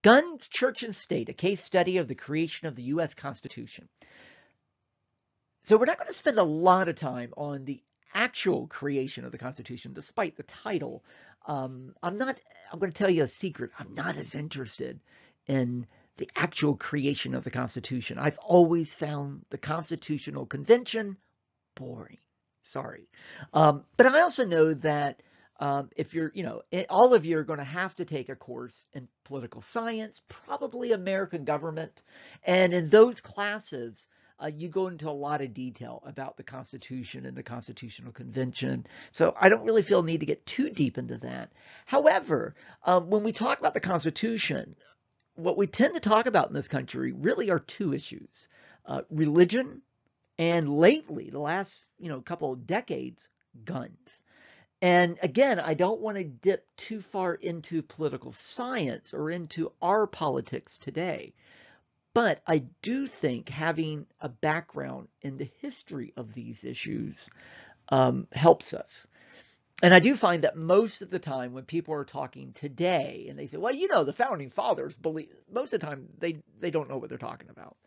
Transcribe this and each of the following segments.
Guns, Church, and State, a case study of the creation of the U.S. Constitution. So we're not going to spend a lot of time on the actual creation of the Constitution, despite the title. I'm going to tell you a secret. I'm not as interested in the actual creation of the Constitution. I've always found the Constitutional Convention boring. Sorry. But I also know that if you're, all of you are going to have to take a course in political science, probably American government. And in those classes, you go into a lot of detail about the Constitution and the Constitutional Convention. So I don't really feel a need to get too deep into that. However, when we talk about the Constitution, what we tend to talk about in this country really are two issues, religion and lately, the last couple of decades, guns. And again, I don't want to dip too far into political science or into our politics today. But I do think having a background in the history of these issues helps us. And I do find that most of the time when people are talking today and they say, well, the founding fathers believe, most of the time they don't know what they're talking about.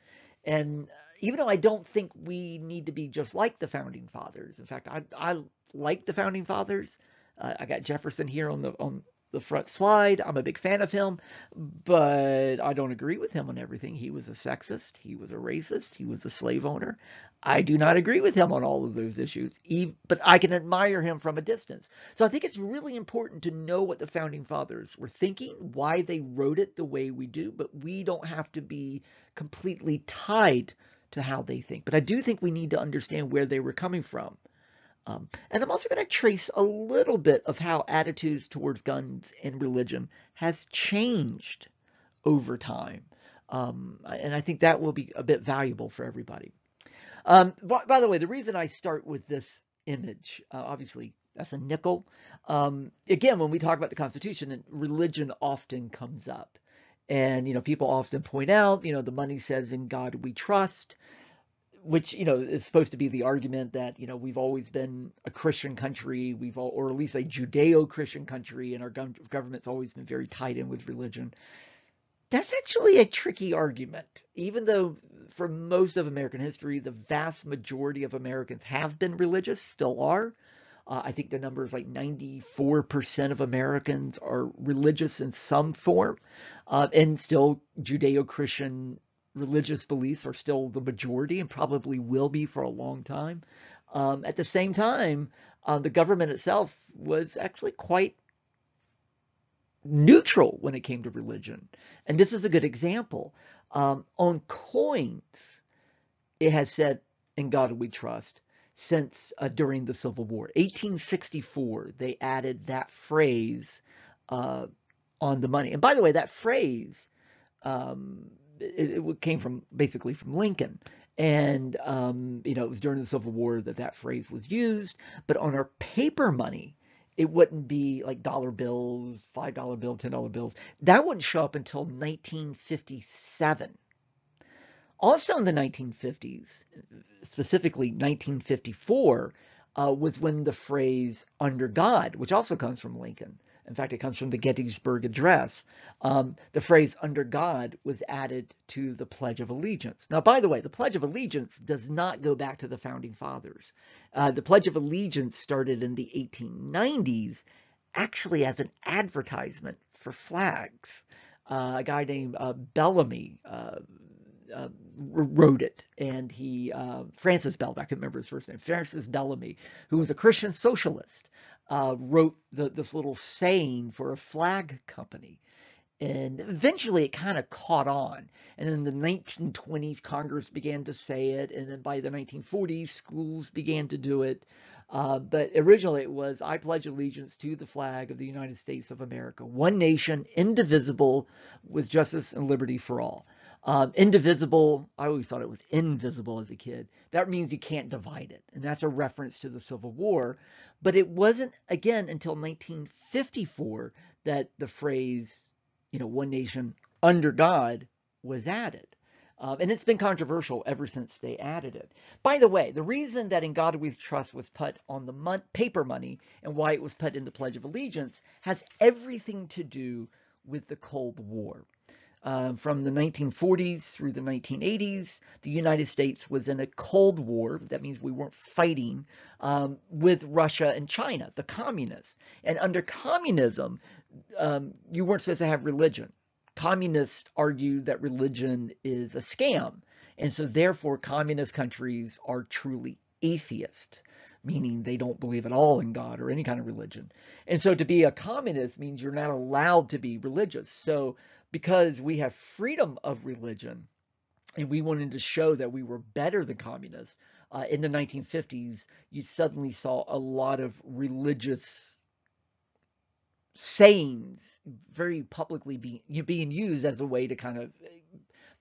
And even though I don't think we need to be just like the founding fathers, in fact, I like the founding fathers. I got Jefferson here on the front slide. I'm a big fan of him, but I don't agree with him on everything. He was a sexist. He was a racist. He was a slave owner. I do not agree with him on all of those issues, but I can admire him from a distance. So I think it's really important to know what the founding fathers were thinking, why they wrote it the way we do, but we don't have to be completely tied to how they think. But I do think we need to understand where they were coming from. And I'm also going to trace a little bit of how attitudes towards guns and religion has changed over time. And I think that will be a bit valuable for everybody. By the way, the reason I start with this image, obviously that's a nickel. Again, when we talk about the Constitution, religion often comes up. And, people often point out, the money says, in God we trust, which, is supposed to be the argument that, we've always been a Christian country, or at least a Judeo-Christian country, and our government's always been very tied in with religion. That's actually a tricky argument, even though for most of American history, the vast majority of Americans have been religious, still are. I think the number is like 94% of Americans are religious in some form, and still Judeo-Christian religious beliefs are still the majority and probably will be for a long time. At the same time, the government itself was actually quite neutral when it came to religion. And this is a good example. On coins, it has said, in God we trust, since during the Civil War. 1864, they added that phrase on the money. And by the way, that phrase, it came basically from Lincoln. And, it was during the Civil War that phrase was used. But on our paper money, it wouldn't be like dollar bills, $5 bill, $10 bills. That wouldn't show up until 1957. Also in the 1950s, specifically 1954, was when the phrase "under God," which also comes from Lincoln. In fact, it comes from the Gettysburg Address. The phrase "under God" was added to the Pledge of Allegiance. Now, by the way, the Pledge of Allegiance does not go back to the Founding Fathers. The Pledge of Allegiance started in the 1890s, actually as an advertisement for flags. A guy named Bellamy wrote it, and Francis Bellamy, I can't remember his first name, Francis Bellamy, who was a Christian socialist, wrote this little saying for a flag company. And eventually it kind of caught on. And in the 1920s, Congress began to say it. And then by the 1940s, schools began to do it. But originally it was, "I pledge allegiance to the flag of the United States of America, one nation, indivisible, with justice and liberty for all." Indivisible, I always thought it was invisible as a kid. That means you can't divide it. And that's a reference to the Civil War. But it wasn't, again, until 1954 that the phrase, one nation under God was added. And it's been controversial ever since they added it. By the way, the reason that "in God we trust" was put on the paper money and why it was put in the Pledge of Allegiance has everything to do with the Cold War. From the 1940s through the 1980s, the United States was in a Cold War. That means we weren't fighting with Russia and China, the communists. And under communism, you weren't supposed to have religion. Communists argued that religion is a scam. And so therefore, communist countries are truly atheist, meaning they don't believe at all in God or any kind of religion. And so to be a communist means you're not allowed to be religious. So because we have freedom of religion and we wanted to show that we were better than communists, in the 1950s, you suddenly saw a lot of religious sayings very publicly being used as a way to kind of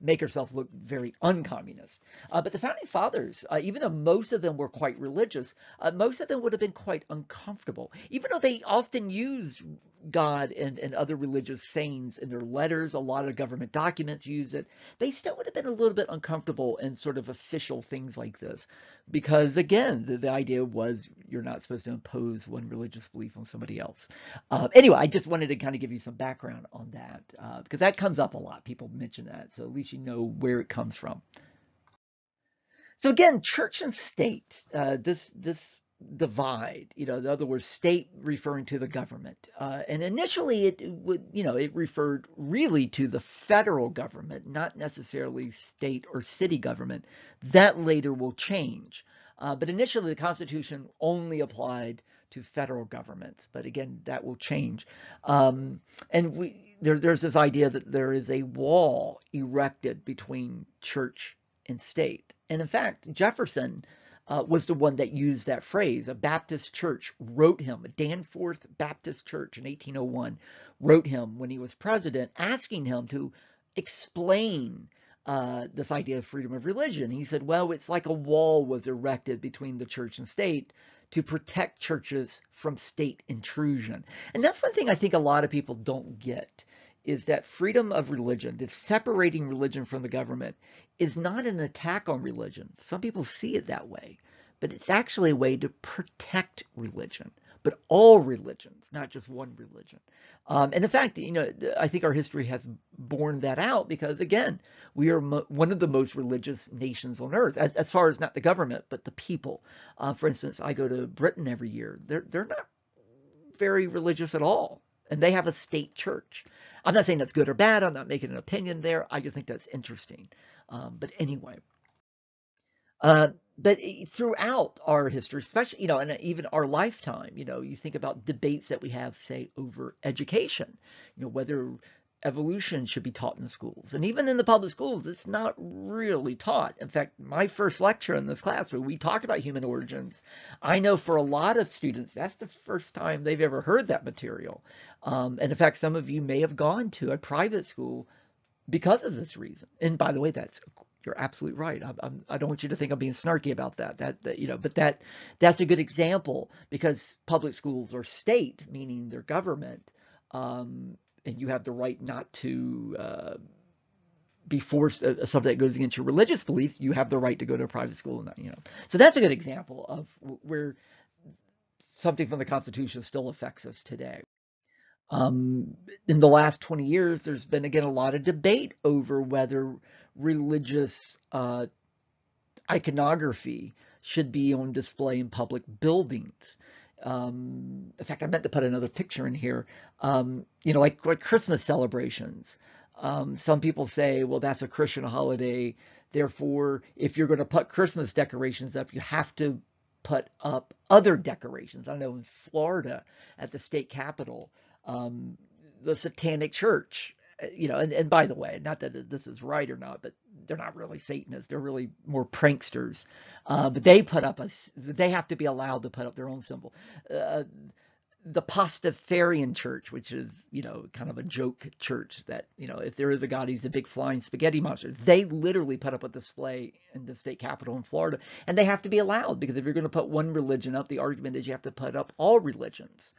make yourself look very uncommunist. But the founding fathers, even though most of them were quite religious, most of them would have been quite uncomfortable, even though they often use God and other religious sayings in their letters. A lot of government documents use it. They still would have been a little bit uncomfortable in sort of official things like this, because again, the idea was you're not supposed to impose one religious belief on somebody else. Anyway, I just wanted to kind of give you some background on that, because that comes up a lot. People mention that, so at least you know where it comes from. So again, church and state, this divide, in other words, state referring to the government. And initially it referred really to the federal government, not necessarily state or city government. That later will change. But initially the Constitution only applied to federal governments. But again, that will change. And there's this idea that there is a wall erected between church and state. And in fact, Jefferson was the one that used that phrase. A Baptist church wrote him, a Danforth Baptist Church in 1801 wrote him when he was president, asking him to explain this idea of freedom of religion. He said, well, it's like a wall was erected between the church and state to protect churches from state intrusion. And that's one thing I think a lot of people don't get, is that freedom of religion, that separating religion from the government, is not an attack on religion. Some people see it that way, but it's actually a way to protect religion, but all religions, not just one religion. And in fact, I think our history has borne that out, because again, we are one of the most religious nations on earth, as far as not the government, but the people. For instance, I go to Britain every year. They're not very religious at all, and they have a state church. I'm not saying that's good or bad. I'm not making an opinion there. I just think that's interesting. But anyway, but throughout our history, especially, and even our lifetime, you think about debates that we have, say, over education, whether evolution should be taught in the schools. And even in the public schools, it's not really taught. In fact, my first lecture in this class where we talked about human origins, I know for a lot of students, that's the first time they've ever heard that material. And in fact, some of you may have gone to a private school because of this reason. And by the way, you're absolutely right. I don't want you to think I'm being snarky about that. But that's a good example, because public schools are state, meaning they're government. And you have the right not to be forced something that goes against your religious beliefs. You have the right to go to a private school, and So that's a good example of where something from the Constitution still affects us today. In the last 20 years, there's been, again, a lot of debate over whether religious iconography should be on display in public buildings. In fact, I meant to put another picture in here, like Christmas celebrations. Some people say, well, that's a Christian holiday. Therefore, if you're going to put Christmas decorations up, you have to put up other decorations. I know in Florida at the state capitol, the Satanic Church, and by the way, not that this is right or not, but they're not really Satanists. They're really more pranksters. But they have to be allowed to put up their own symbol. The Pastafarian Church, which is, kind of a joke church that, if there is a God, he's a big flying spaghetti monster. They literally put up a display in the state capitol in Florida, and they have to be allowed, because if you're going to put one religion up, the argument is you have to put up all religions.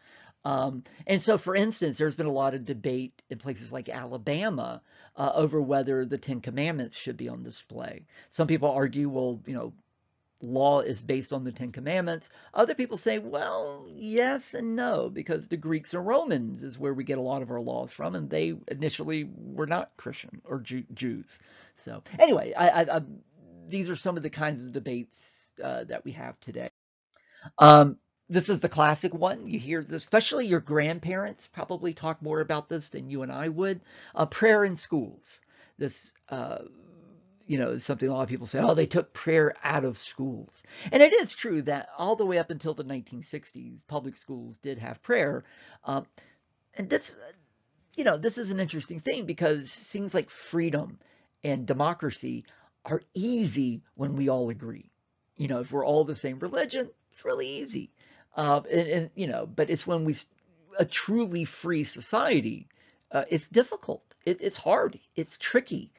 And so, for instance, there's been a lot of debate in places like Alabama over whether the Ten Commandments should be on display. Some people argue, well, law is based on the Ten Commandments. Other people say, well, yes and no, because the Greeks and Romans is where we get a lot of our laws from, and they initially were not Christian or Jews. So anyway, these are some of the kinds of debates that we have today. This is the classic one. You hear this, especially your grandparents probably talk more about this than you and I would. Prayer in schools. This something a lot of people say, oh, they took prayer out of schools. And it is true that all the way up until the 1960s, public schools did have prayer. And this is an interesting thing because things like freedom and democracy are easy when we all agree. If we're all the same religion, it's really easy. But it's when a truly free society, it's difficult. It's hard. It's tricky.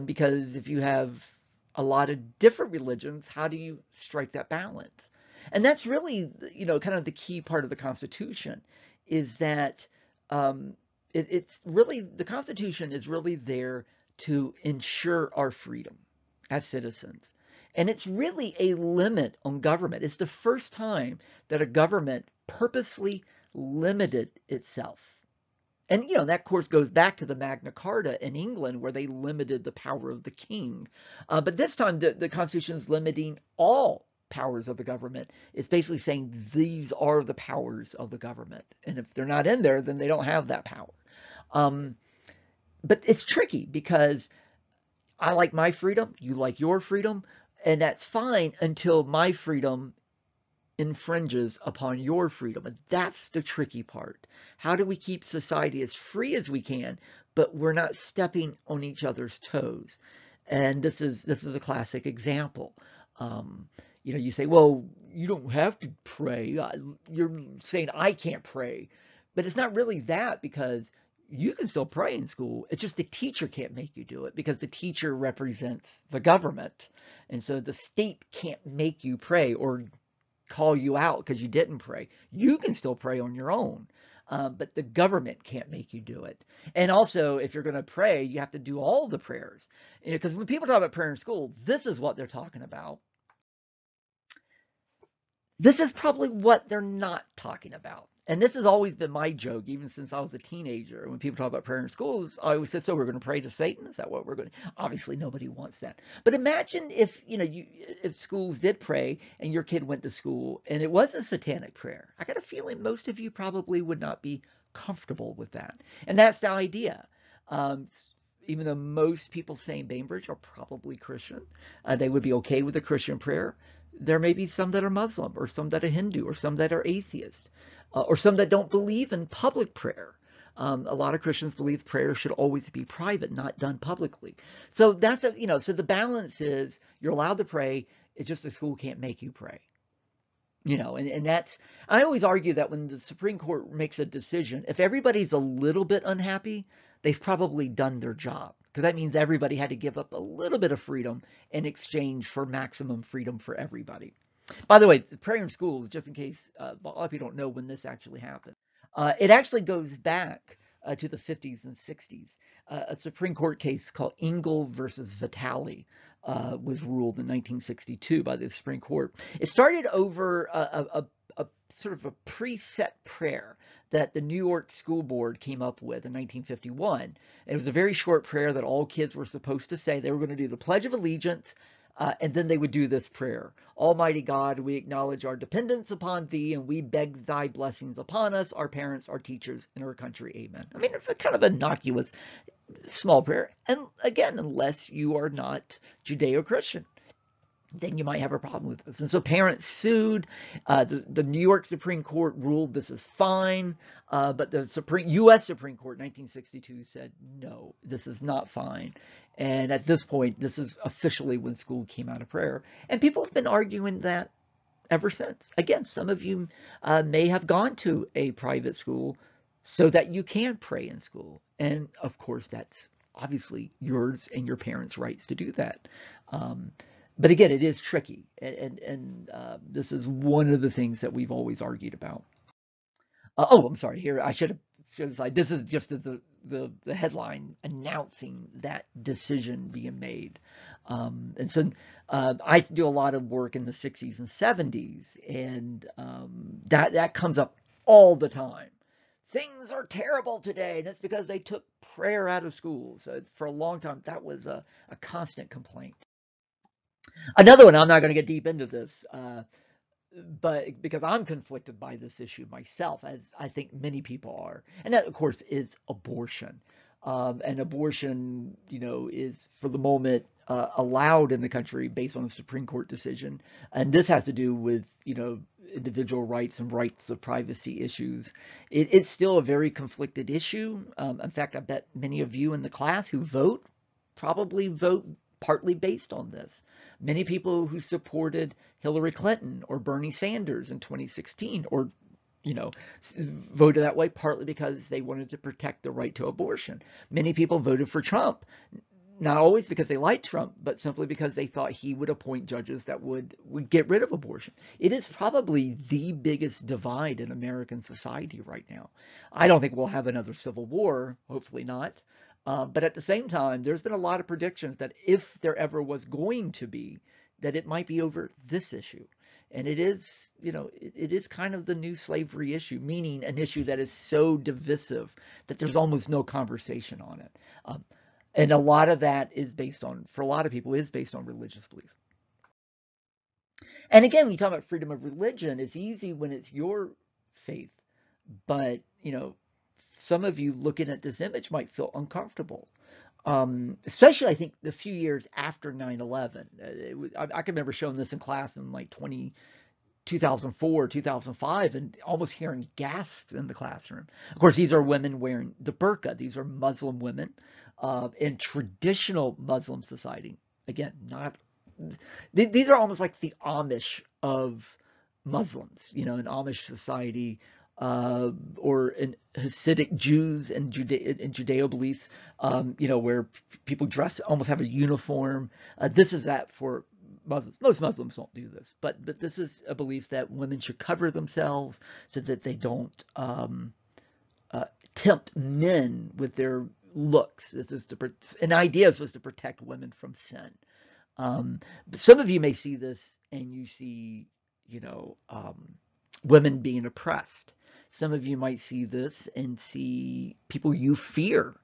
Because if you have a lot of different religions, how do you strike that balance? And that's really, kind of the key part of the Constitution is that it's really, the Constitution is really there to ensure our freedom as citizens. And it's really a limit on government. It's the first time that a government purposely limited itself. And, that, of course, goes back to the Magna Carta in England, where they limited the power of the king. But this time, the Constitution is limiting all powers of the government. It's basically saying these are the powers of the government. And if they're not in there, then they don't have that power. But it's tricky because I like my freedom, you like your freedom, and that's fine until my freedom infringes upon your freedom. And that's the tricky part. How do we keep society as free as we can, but we're not stepping on each other's toes? And this is a classic example. You say, well, you don't have to pray. You're saying I can't pray. But it's not really that, because you can still pray in school. It's just the teacher can't make you do it because the teacher represents the government. And so the state can't make you pray or call you out because you didn't pray. You can still pray on your own, but the government can't make you do it. And also, if you're going to pray, you have to do all the prayers. Because when people talk about prayer in school, this is what they're talking about. This is probably what they're not talking about. And this has always been my joke, even since I was a teenager. When people talk about prayer in schools, I always said, so we're going to pray to Satan? Is that what we're going to? Obviously, nobody wants that. But imagine if, if schools did pray and your kid went to school and it was a satanic prayer. I got a feeling most of you probably would not be comfortable with that. And that's the idea. Even though most people saying Bainbridge are probably Christian, they would be okay with a Christian prayer. There may be some that are Muslim, or some that are Hindu, or some that are atheist, or some that don't believe in public prayer. A lot of Christians believe prayer should always be private, not done publicly. So that's so the balance is you're allowed to pray. It's just the school can't make you pray. And that's, I always argue that when the Supreme Court makes a decision, if everybody's a little bit unhappy, they've probably done their job. Because that means everybody had to give up a little bit of freedom in exchange for maximum freedom for everybody. By the way, prayer in schools, just in case a lot of people don't know when this actually happened, it actually goes back to the 50s and 60s. A Supreme Court case called Engel versus Vitale was ruled in 1962 by the Supreme Court. It started over a sort of a preset prayer that the New York School Board came up with in 1951. It was a very short prayer that all kids were supposed to say. They were going to do the Pledge of Allegiance, and then they would do this prayer. Almighty God, we acknowledge our dependence upon thee, and we beg thy blessings upon us, our parents, our teachers, and our country. Amen. I mean, it's a kind of innocuous, small prayer. And again, unless you are not Judeo-Christian, then you might have a problem with this. And so parents sued. The New York Supreme Court ruled this is fine, but the U.S. Supreme Court in 1962 said, no, this is not fine. And at this point, this is officially when school came out of prayer. And people have been arguing that ever since. Again, some of you may have gone to a private school so that you can pray in school. And of course, that's obviously yours and your parents' rights to do that. But again, it is tricky, and this is one of the things that we've always argued about. I'm sorry. Here, I should have said this is just the the headline announcing that decision being made. And so I do a lot of work in the 60s and 70s, and that comes up all the time. Things are terrible today, and it's because they took prayer out of schools. So for a long time, that was a constant complaint. Another one, I'm not going to get deep into this, but because I'm conflicted by this issue myself, as I think many people are, and that, of course, is abortion. And abortion, is for the moment allowed in the country based on a Supreme Court decision, and this has to do with, individual rights and rights of privacy issues. It's still a very conflicted issue. In fact, I bet many of you in the class who vote probably vote partly based on this. Many people who supported Hillary Clinton or Bernie Sanders in 2016, or voted that way partly because they wanted to protect the right to abortion. Many people voted for Trump, not always because they liked Trump, but simply because they thought he would appoint judges that would get rid of abortion. It is probably the biggest divide in American society right now. I don't think we'll have another civil war, hopefully not. But at the same time, there's been a lot of predictions that if there ever was going to be, that it might be over this issue. And it is, it is kind of the new slavery issue, meaning an issue that is so divisive that there's almost no conversation on it. And a lot of that is based on, for a lot of people, is based on religious beliefs. And again, when you talk about freedom of religion, it's easy when it's your faith. But, some of you looking at this image might feel uncomfortable. Especially, I think, the few years after 9/11. I can remember showing this in class in like 2004, 2005, and almost hearing gasps in the classroom. Of course, these are women wearing the burqa. These are Muslim women in traditional Muslim society. Again, these are almost like the Amish of Muslims, in Amish society. Or in Hasidic Jews and Judeo beliefs, where people dress, almost have a uniform. This is that for Muslims. Most Muslims don't do this, but this is a belief that women should cover themselves so that they don't tempt men with their looks. This is an idea was to protect women from sin. But some of you may see this and you see, women being oppressed. Some of you might see this and see people you fear.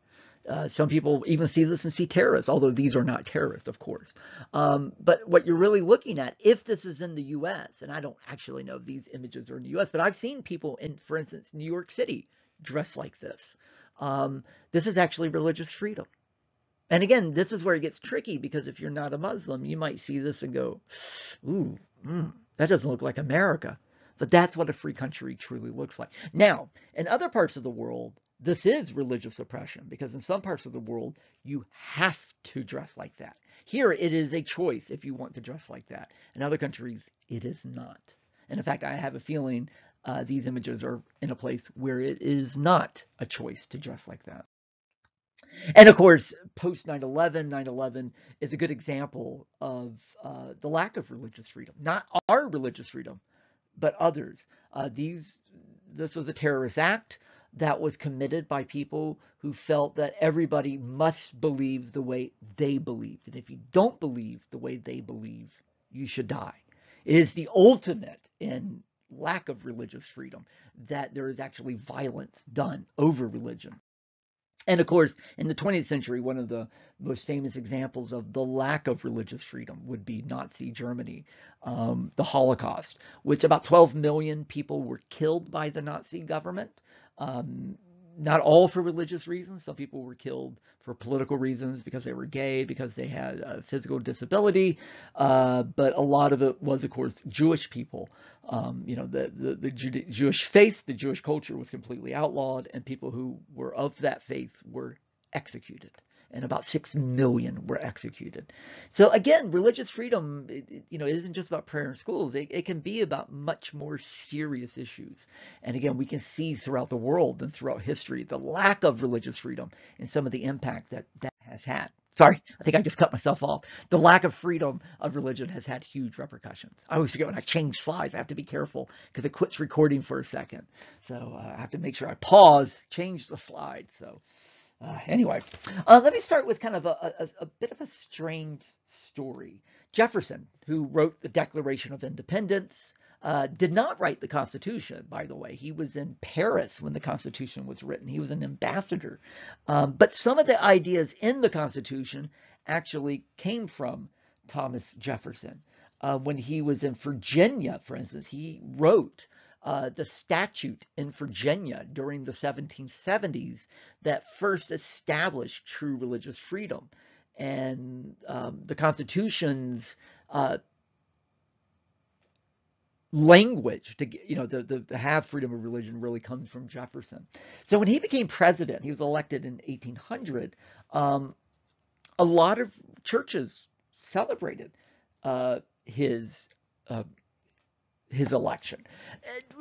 Some people even see this and see terrorists, although these are not terrorists, of course. But what you're really looking at, if this is in the U.S., and I don't actually know if these images are in the U.S., but I've seen people in, for instance, New York City dressed like this. This is actually religious freedom. And again, this is where it gets tricky, because if you're not a Muslim, you might see this and go, ooh, that doesn't look like America. But that's what a free country truly looks like. Now, in other parts of the world, this is religious oppression, because in some parts of the world, you have to dress like that. Here, it is a choice if you want to dress like that. In other countries, it is not. And in fact, I have a feeling these images are in a place where it is not a choice to dress like that. And of course, post 9/11, 9/11 is a good example of the lack of religious freedom. Not our religious freedom, but others. This was a terrorist act that was committed by people who felt that everybody must believe the way they believed. And if you don't believe the way they believe, you should die. It is the ultimate in lack of religious freedom that there is actually violence done over religion. And of course, in the 20th century, one of the most famous examples of the lack of religious freedom would be Nazi Germany, the Holocaust, which about 12 million people were killed by the Nazi government. Not all for religious reasons. Some people were killed for political reasons, because they were gay, because they had a physical disability. But a lot of it was, of course, Jewish people. The Jewish faith, the Jewish culture was completely outlawed, and people who were of that faith were executed. And about 6 million were executed. So again, religious freedom, it isn't just about prayer in schools. It can be about much more serious issues. And again, we can see throughout the world and throughout history the lack of religious freedom and some of the impact that has had. Sorry, I think I just cut myself off. The lack of freedom of religion has had huge repercussions. I always forget when I change slides. I have to be careful because it quits recording for a second. So I have to make sure I pause, change the slide. So Anyway, let me start with kind of a bit of a strange story. Jefferson, who wrote the Declaration of Independence, did not write the Constitution, by the way. He was in Paris when the Constitution was written. He was an ambassador. But some of the ideas in the Constitution actually came from Thomas Jefferson. When he was in Virginia, for instance, he wrote the statute in Virginia during the 1770s that first established true religious freedom. And the Constitution's language to have freedom of religion really comes from Jefferson. So when he became president, he was elected in 1800. A lot of churches celebrated his election.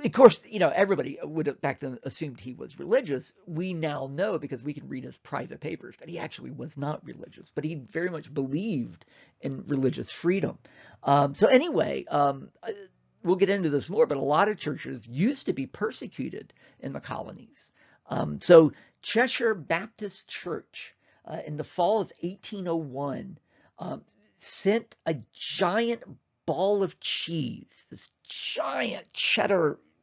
Of course, everybody would have back then assumed he was religious. We now know, because we can read his private papers, that he actually was not religious, but he very much believed in religious freedom. So anyway, we'll get into this more, but a lot of churches used to be persecuted in the colonies. So Cheshire Baptist Church, in the fall of 1801, sent a giant ball of cheese, this giant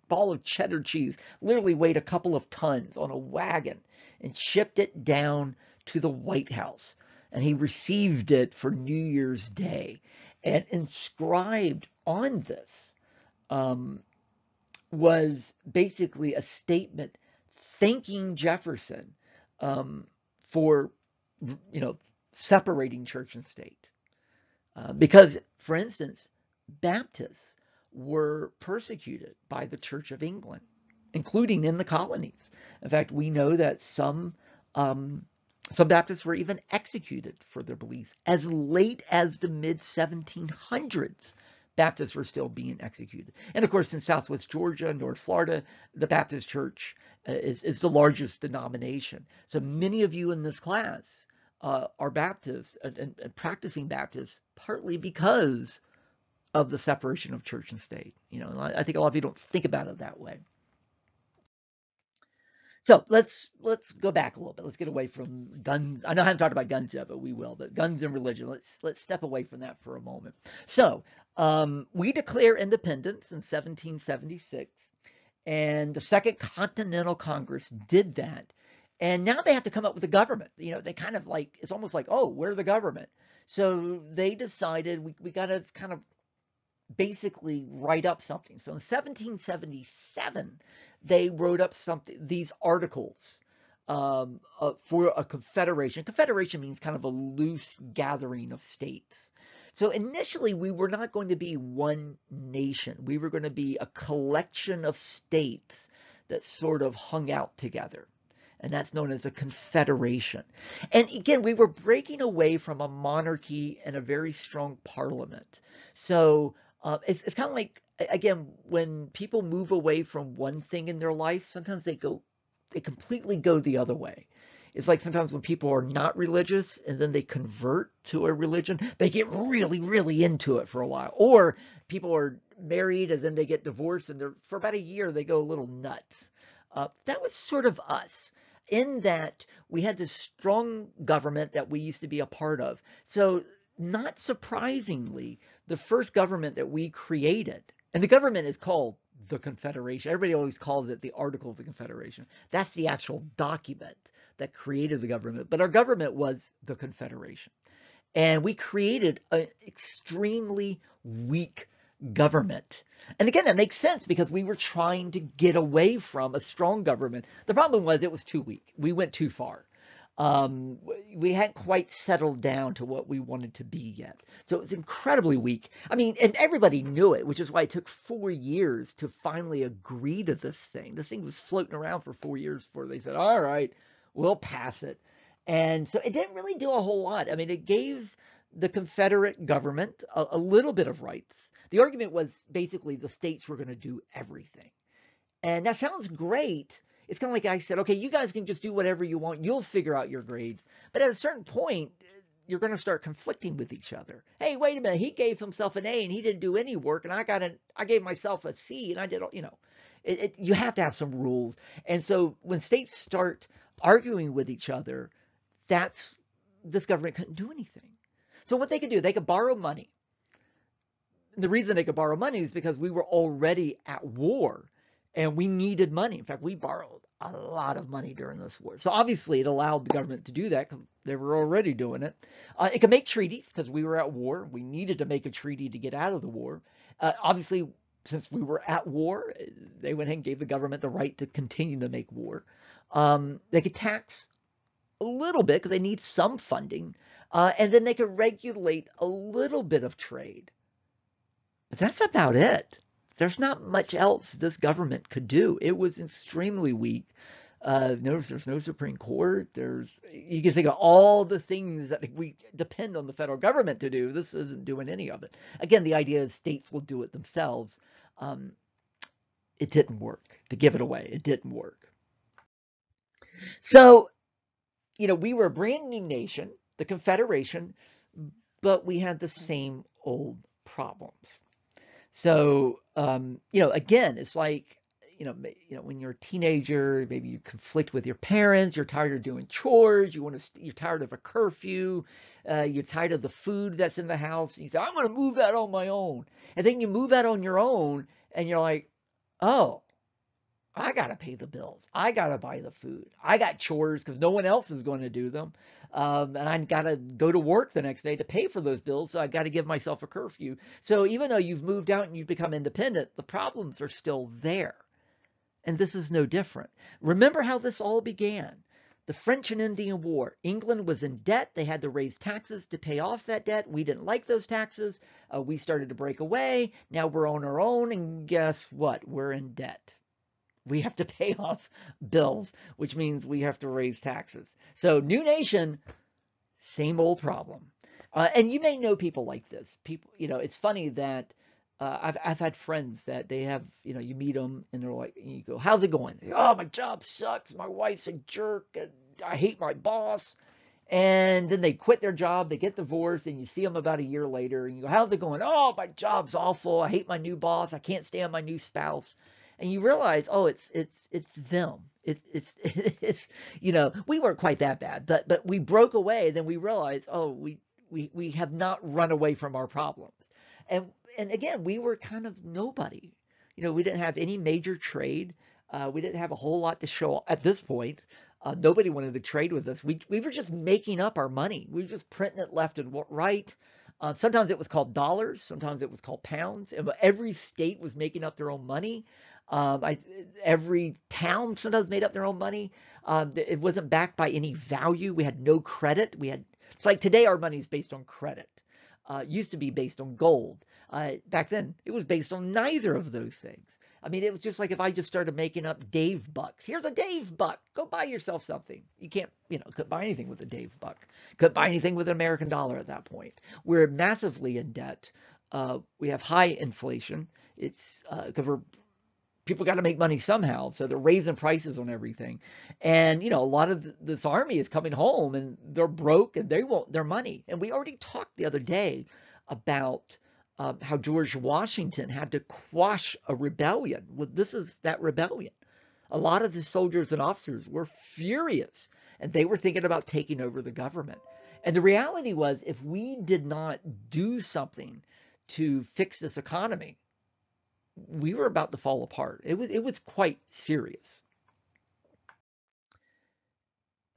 ball of cheddar cheese, literally weighed a couple of tons, on a wagon, and shipped it down to the White House. And he received it for New Year's Day. And inscribed on this was basically a statement thanking Jefferson for separating church and state. Because, for instance, Baptists were persecuted by the Church of England, including in the colonies. In fact, we know that some Baptists were even executed for their beliefs. As late as the mid-1700s, Baptists were still being executed. And of course, in Southwest Georgia, North Florida, the Baptist Church is the largest denomination. So many of you in this class are Baptists and practicing Baptists, partly because of the separation of church and state. I think a lot of people don't think about it that way. So let's go back a little bit. Let's get away from guns. I know I haven't talked about guns yet, but we will. But guns and religion. Let's step away from that for a moment. So we declare independence in 1776, and the Second Continental Congress did that. And now they have to come up with a government. They kind of it's almost like, oh, we're the government. So they decided we got to kind of basically write up something. So in 1777, they wrote up these articles for a confederation. Confederation means kind of a loose gathering of states. So initially, we were not going to be one nation. We were going to be a collection of states that sort of hung out together. And that's known as a confederation. And again, we were breaking away from a monarchy and a very strong parliament. So it's kind of like, again, when people move away from one thing in their life, sometimes they completely go the other way. It's like sometimes when people are not religious and then they convert to a religion, they get really, really into it for a while. Or people are married and then they get divorced, and for about a year they go a little nuts. That was sort of us, in that we had this strong government that we used to be a part of. So not surprisingly, the first government that we created, and the government is called the Confederation. Everybody always calls it the Article of the Confederation. That's the actual document that created the government. But our government was the Confederation. And we created an extremely weak government. And again, that makes sense because we were trying to get away from a strong government. The problem was it was too weak. We went too far. We hadn't quite settled down to what we wanted to be yet. So it was incredibly weak. I mean, and everybody knew it, which is why it took 4 years to finally agree to this thing. This thing was floating around for 4 years before they said, all right, we'll pass it. And so it didn't really do a whole lot. I mean, it gave the Confederate government a little bit of rights. The argument was basically the states were going to do everything. And that sounds great. It's kind of like I said, okay, you guys can just do whatever you want. You'll figure out your grades. But at a certain point, you're going to start conflicting with each other. Hey, wait a minute. He gave himself an A and he didn't do any work. And I gave myself a C and I did, you have to have some rules. And so when states start arguing with each other, this government couldn't do anything. So what they could do, they could borrow money. The reason they could borrow money is because we were already at war and we needed money. In fact, we borrowed a lot of money during this war. So obviously it allowed the government to do that because they were already doing it. It could make treaties because we were at war. We needed to make a treaty to get out of the war. Obviously, since we were at war, they went ahead and gave the government the right to continue to make war. They could tax a little bit because they need some funding. And then they could regulate a little bit of trade. But that's about it. There's not much else this government could do. It was extremely weak. Notice there's no Supreme Court. You can think of all the things that we depend on the federal government to do. This isn't doing any of it. Again, the idea is states will do it themselves. It didn't work. To give it away, it didn't work. So, we were a brand new nation, the Confederation, but we had the same old problems. So, again, it's like, when you're a teenager, maybe you conflict with your parents, you're tired of doing chores, you're tired of a curfew, you're tired of the food that's in the house, and you say, I'm going to move that on my own. And then you move that on your own, and you're like, oh, I got to pay the bills. I got to buy the food. I got chores because no one else is going to do them. And I got to go to work the next day to pay for those bills. So I got to give myself a curfew. So even though you've moved out and you've become independent, the problems are still there. And this is no different. Remember how this all began. The French and Indian War. England was in debt. They had to raise taxes to pay off that debt. We didn't like those taxes. We started to break away. Now we're on our own. And guess what? We're in debt. We have to pay off bills, which means we have to raise taxes. So new nation, same old problem. And you may know people like this. People, it's funny that I've had friends that they have, you meet them and they're like, and you go, how's it going? They go, oh, my job sucks. My wife's a jerk. And I hate my boss. And then they quit their job. They get divorced. And you see them about a year later. And you go, how's it going? Oh, my job's awful. I hate my new boss. I can't stand my new spouse. And you realize, oh, it's them. It's we weren't quite that bad, but we broke away. Then we realized, oh, we have not run away from our problems. And again, we were kind of nobody. We didn't have any major trade. We didn't have a whole lot to show at this point. Nobody wanted to trade with us. We were just making up our money. We were just printing it left and right. Sometimes it was called dollars. Sometimes it was called pounds. And every state was making up their own money. Every town sometimes made up their own money. It wasn't backed by any value. We had no credit. It's like today our money is based on credit. Used to be based on gold. Back then it was based on neither of those things. I mean, it was just like if I just started making up Dave bucks. Here's a Dave buck. Go buy yourself something. You can't, couldn't buy anything with a Dave buck. Couldn't buy anything with an American dollar at that point. We're massively in debt. We have high inflation. It's because people got to make money somehow, so they're raising prices on everything. And, a lot of this army is coming home and they're broke and they want their money. And we already talked the other day about how George Washington had to quash a rebellion. Well, this is that rebellion. A lot of the soldiers and officers were furious and they were thinking about taking over the government. And the reality was, if we did not do something to fix this economy, we were about to fall apart. It was quite serious.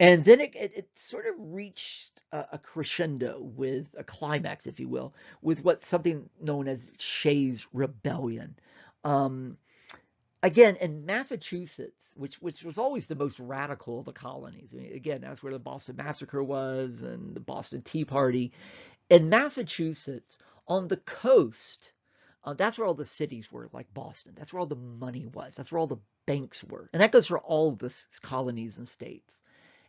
And then it sort of reached a crescendo with a climax, if you will, with something known as Shays Rebellion. Again, in Massachusetts, which was always the most radical of the colonies. I mean, again, that's where the Boston Massacre was and the Boston Tea Party. In Massachusetts, on the coast, that's where all the cities were, like Boston. That's where all the money was. That's where all the banks were. And that goes for all the colonies and states.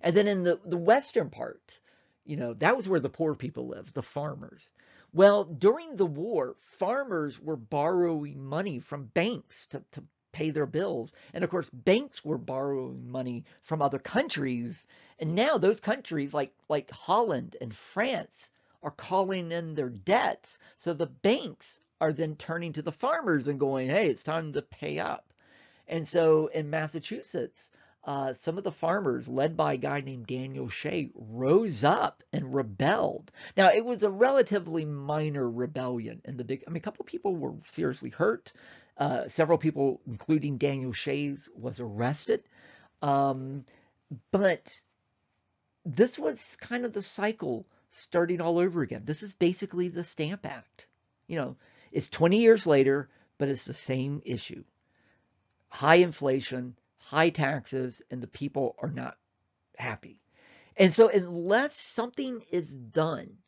And then in the western part, that was where the poor people lived, the farmers. Well, during the war, farmers were borrowing money from banks to pay their bills. And of course, banks were borrowing money from other countries. And now those countries like Holland and France are calling in their debts. So the banks are then turning to the farmers and going, hey, it's time to pay up. And so in Massachusetts, some of the farmers, led by a guy named Daniel Shay, rose up and rebelled. Now, it was a relatively minor rebellion in the big, I mean, a couple of people were seriously hurt. Several people, including Daniel Shays, was arrested. Um, but this was kind of the cycle starting all over again. This is basically the Stamp Act. You know, it's 20 years later, but it's the same issue. High inflation, high taxes, and the people are not happy. And so unless something is done,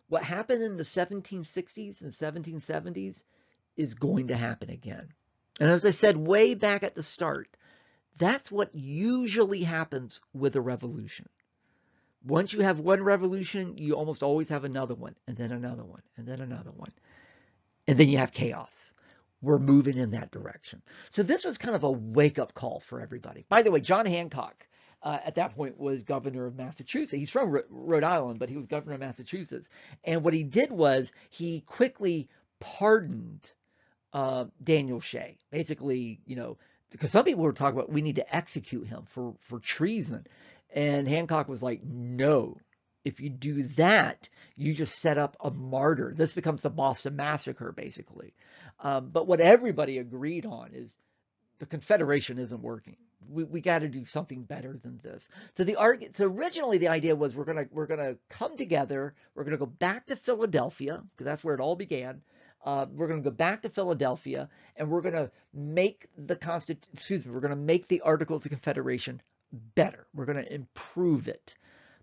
what happened in the 1760s and 1770s is going to happen again. And as I said way back at the start, that's what usually happens with a revolution. Once you have one revolution, you almost always have another one, and then another one, and then another one. And then you have chaos. We're moving in that direction. So this was kind of a wake-up call for everybody. By the way, John Hancock, at that point, was governor of Massachusetts. He's from Rhode Island, but he was governor of Massachusetts. And what he did was he quickly pardoned Daniel Shay. Basically, you know, because some people were talking about we need to execute him for treason. And Hancock was like, no, if you do that, you just set up a martyr. This becomes the Boston Massacre, basically. But what everybody agreed on is the Confederation isn't working. We got to do something better than this. So so originally the idea was we're gonna come together. We're gonna go back to Philadelphia because that's where it all began. We're going to go back to Philadelphia, and we're going to make we're going to make the Articles of Confederation better. We're going to improve it.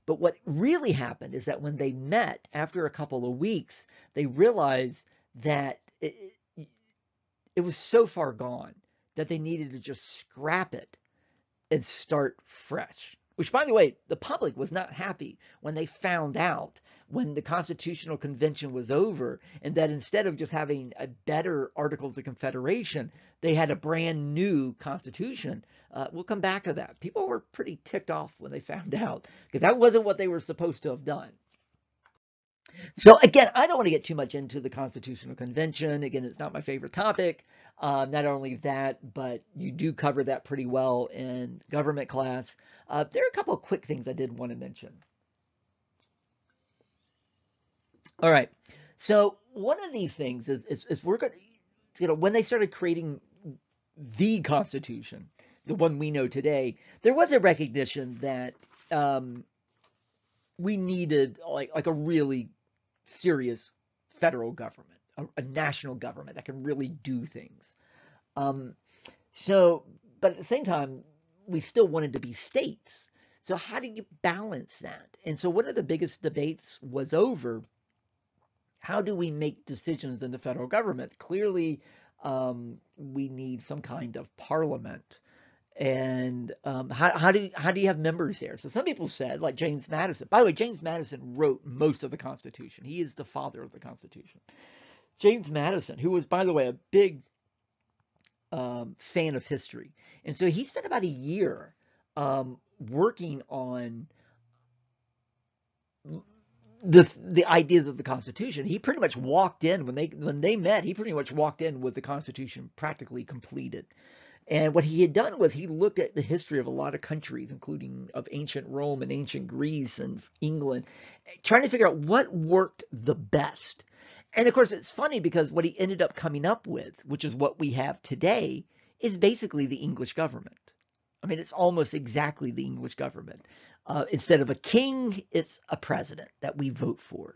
But what really happened is that when they met after a couple of weeks, they realized that it was so far gone that they needed to just scrap it and start fresh. Which, by the way, the public was not happy when they found out when the Constitutional Convention was over, and that instead of just having a better Articles of Confederation, they had a brand new Constitution. We'll come back to that. People were pretty ticked off when they found out, because that wasn't what they were supposed to have done. So again, I don't want to get too much into the Constitutional Convention. Again, it's not my favorite topic. Not only that, but you do cover that pretty well in government class. There are a couple of quick things I did want to mention. All right. So one of these things is we're going to, you know, when they started creating the Constitution, the one we know today, there was a recognition that we needed like a really serious federal government, a national government that can really do things. But at the same time, we still wanted to be states. So how do you balance that? And so one of the biggest debates was over how do we make decisions in the federal government? Clearly, we need some kind of parliament. And how do you have members there? So some people said, like James Madison. By the way, James Madison wrote most of the Constitution. He is the father of the Constitution. James Madison, who was, by the way, a big fan of history. And so he spent about a year working on the ideas of the Constitution. He pretty much walked in when they met. He pretty much walked in with the Constitution practically completed. And what he had done was he looked at the history of a lot of countries, including of ancient Rome and ancient Greece and England, trying to figure out what worked the best. And of course, it's funny because what he ended up coming up with, which is what we have today, is basically the English government. I mean, it's almost exactly the English government. Instead of a king, it's a president that we vote for.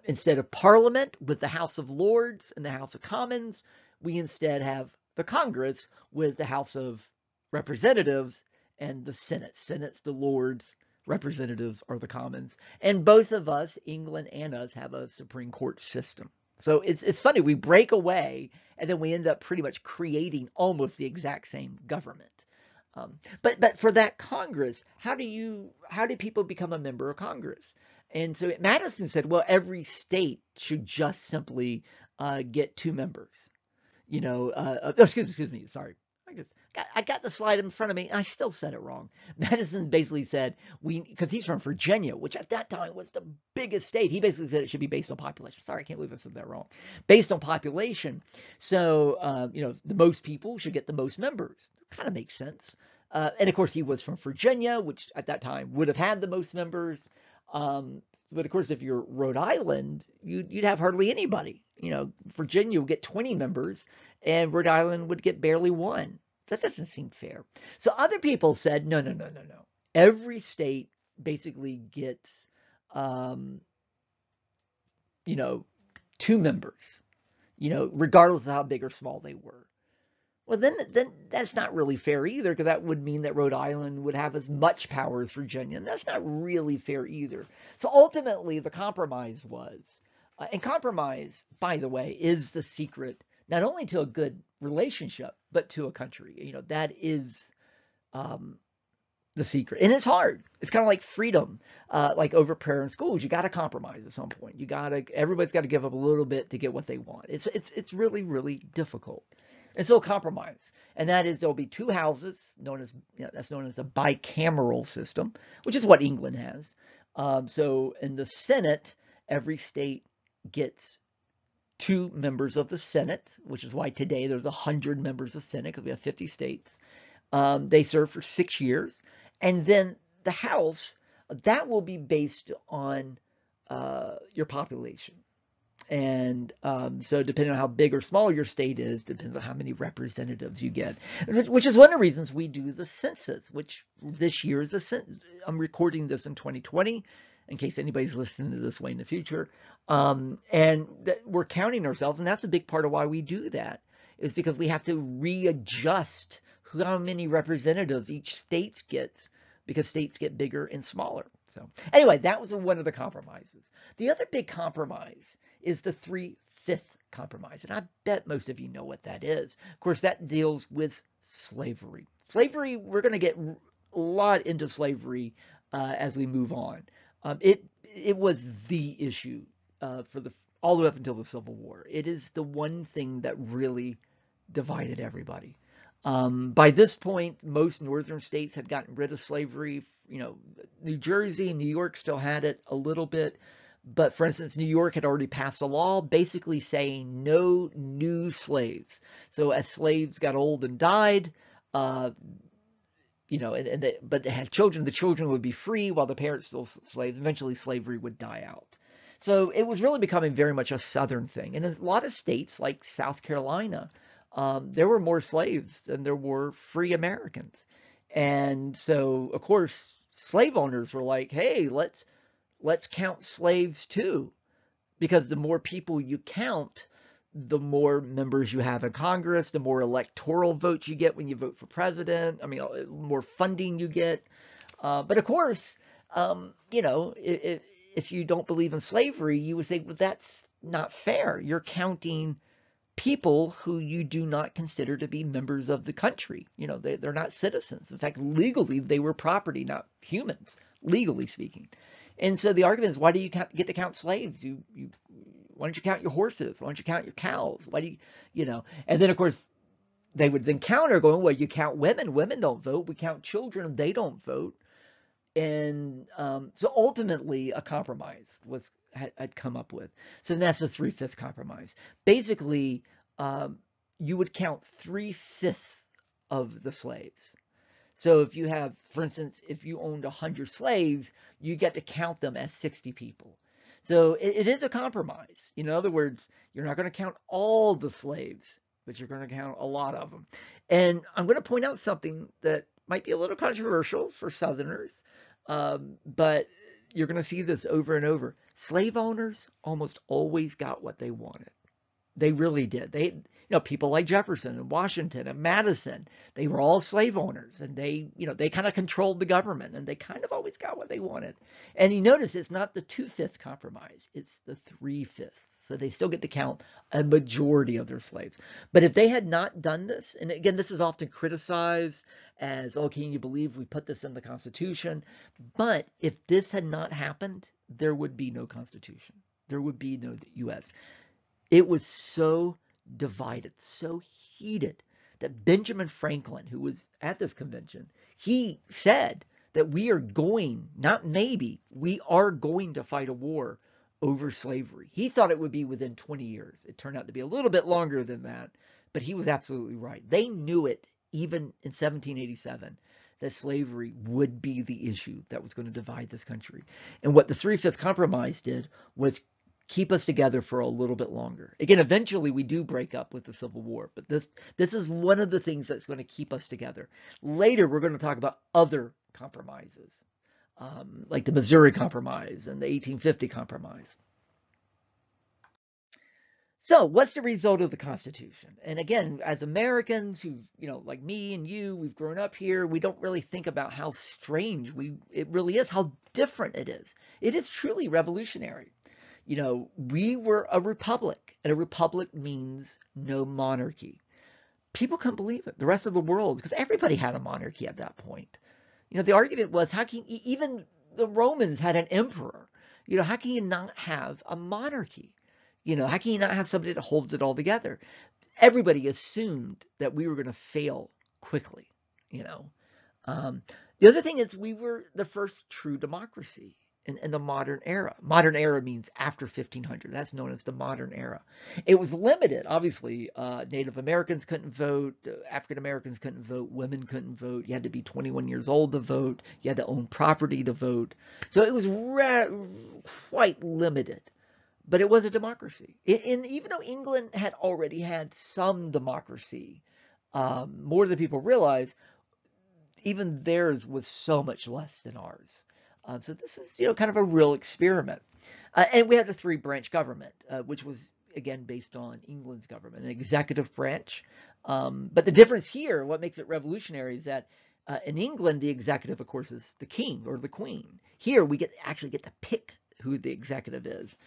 Instead of parliament with the House of Lords and the House of Commons, we instead have the Congress with the House of Representatives and the Senate. Senate's the Lords, representatives are the Commons. And both of us, England and us, have a Supreme Court system. So it's funny, we break away and then we end up pretty much creating almost the exact same government. But for that Congress, how do people become a member of Congress? And so Madison said, well, every state should just simply get 2 members. You know, excuse me, sorry. I got the slide in front of me, and I still said it wrong. Madison basically said, because he's from Virginia, which at that time was the biggest state. He basically said it should be based on population. Sorry, I can't believe I said that wrong. Based on population. So, you know, the most people should get the most members. Kind of makes sense. And of course, he was from Virginia, which at that time would have had the most members. But of course, if you're Rhode Island, you'd have hardly anybody. Virginia would get 20 members, and Rhode Island would get barely one. That doesn't seem fair. So other people said, no, no, no, no, no. Every state basically gets, you know, 2 members, regardless of how big or small they were. Well, then that's not really fair either, because that would mean that Rhode Island would have as much power as Virginia, and that's not really fair either. So ultimately, the compromise was, and compromise, by the way, is the secret not only to a good relationship, but to a country. That is the secret. And it's hard. It's kind of like freedom, like over prayer in schools. You got to compromise at some point. Everybody's got to give up a little bit to get what they want. It's really, really difficult. And so compromise. And that is, there'll be 2 houses, that's known as the bicameral system, which is what England has. So in the Senate, every state gets 2 members of the Senate, which is why today there's 100 members of the Senate, because we have 50 states. They serve for 6 years. And then the House, that will be based on your population. And so depending on how big or small your state is, depends on how many representatives you get, which is one of the reasons we do the census, which this year is the census. I'm recording this in 2020, in case anybody's listening to this way in the future. And we're counting ourselves, and that's a big part of why we do that, is because we have to readjust how many representatives each state gets, because states get bigger and smaller. So anyway, that was one of the compromises. The other big compromise is the 3/5 compromise. And I bet most of you know what that is. Of course, that deals with slavery. Slavery, we're going to get a lot into slavery as we move on. It was the issue all the way up until the Civil War. It is the one thing that really divided everybody. By this point, most northern states had gotten rid of slavery. New Jersey and New York still had it a little bit. But for instance, New York had already passed a law basically saying no new slaves. So as slaves got old and died, but they had children, the children would be free while the parents still slaves. Eventually, slavery would die out. So it was really becoming very much a Southern thing. And in a lot of states like South Carolina, there were more slaves than there were free Americans. And so, of course, slave owners were like, hey, let's count slaves too, because the more people you count, the more members you have in Congress, the more electoral votes you get when you vote for president. I mean, more funding you get. But of course, if you don't believe in slavery, you would say, well, that's not fair. You're counting people who you do not consider to be members of the country. They're not citizens. In fact, legally, they were property, not humans, legally speaking. And so the argument is, why do you get to count slaves? Why don't you count your horses? Why don't you count your cows? Why do you. And then, of course, they would then counter going, well, you count women. Women don't vote. We count children. They don't vote. And so ultimately, a compromise had come up with. So that's the 3/5 compromise. Basically, you would count 3/5 of the slaves. So if you have, for instance, if you owned 100 slaves, you get to count them as 60 people. So it is a compromise. In other words, you're not going to count all the slaves, but you're going to count a lot of them. And I'm going to point out something that might be a little controversial for Southerners, but you're going to see this over and over. Slave owners almost always got what they wanted. They really did. People like Jefferson and Washington and Madison, they were all slave owners, and they kind of controlled the government, and they kind of always got what they wanted. And you notice it's not the 2/5 compromise, it's the 3/5. So they still get to count a majority of their slaves. But if they had not done this, and again, this is often criticized as, oh, can you believe we put this in the Constitution? But if this had not happened, there would be no Constitution. There would be no U.S. It was so divided, so heated, that Benjamin Franklin, who was at this convention, he said that we are going, not maybe, we are going to fight a war over slavery. He thought it would be within 20 years. It turned out to be a little bit longer than that, but he was absolutely right. They knew it even in 1787, that slavery would be the issue that was going to divide this country. And what the Three-Fifths Compromise did was keep us together for a little bit longer. Again, eventually we do break up with the Civil War, but this is one of the things that's going to keep us together. Later, we're going to talk about other compromises, like the Missouri Compromise and the 1850 Compromise. So what's the result of the Constitution? And again, as Americans who, like me and you, we've grown up here, we don't really think about how strange it really is, how different it is. It is truly revolutionary. We were a republic, and a republic means no monarchy. People couldn't believe it. The rest of the world, because everybody had a monarchy at that point. The argument was, how can even the Romans had an emperor? How can you not have a monarchy? How can you not have somebody that holds it all together? Everybody assumed that we were going to fail quickly. The other thing is we were the first true democracy in the modern era. Modern era means after 1500. That's known as the modern era. It was limited. Obviously, Native Americans couldn't vote. African Americans couldn't vote. Women couldn't vote. You had to be 21 years old to vote. You had to own property to vote. So it was quite limited. But it was a democracy. And even though England had already had some democracy, more than people realize, even theirs was so much less than ours. So this is, kind of a real experiment. And we had a three-branch government, which was, again, based on England's government, an executive branch. But the difference here, what makes it revolutionary, is that in England, the executive, of course, is the king or the queen. Here, we actually get to pick who the executive is.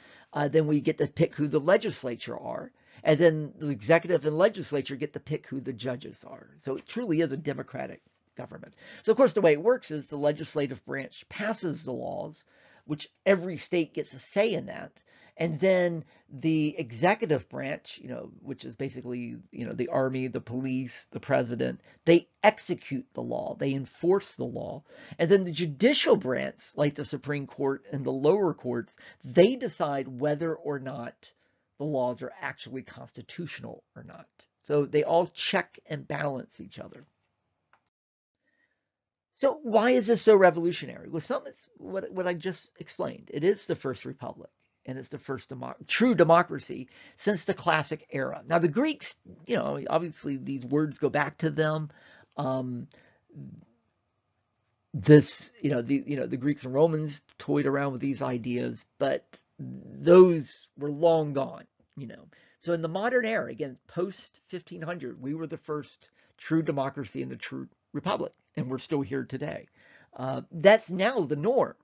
Then we get to pick who the legislature are. And then the executive and legislature get to pick who the judges are. So it truly is a democratic government. So, of course, the way it works is the legislative branch passes the laws, which every state gets a say in that. And then the executive branch, which is basically, the army, the police, the president, they execute the law. They enforce the law. And then the judicial branch, like the Supreme Court and the lower courts, they decide whether or not the laws are actually constitutional or not. So they all check and balance each other. So why is this so revolutionary? Well, some is what I just explained. It is the first republic. And it's the first true democracy since the classic era. Now, the Greeks, obviously these words go back to them. The Greeks and Romans toyed around with these ideas, but those were long gone, So in the modern era, again, post 1500, we were the first true democracy and the true republic, and we're still here today. That's now the norm.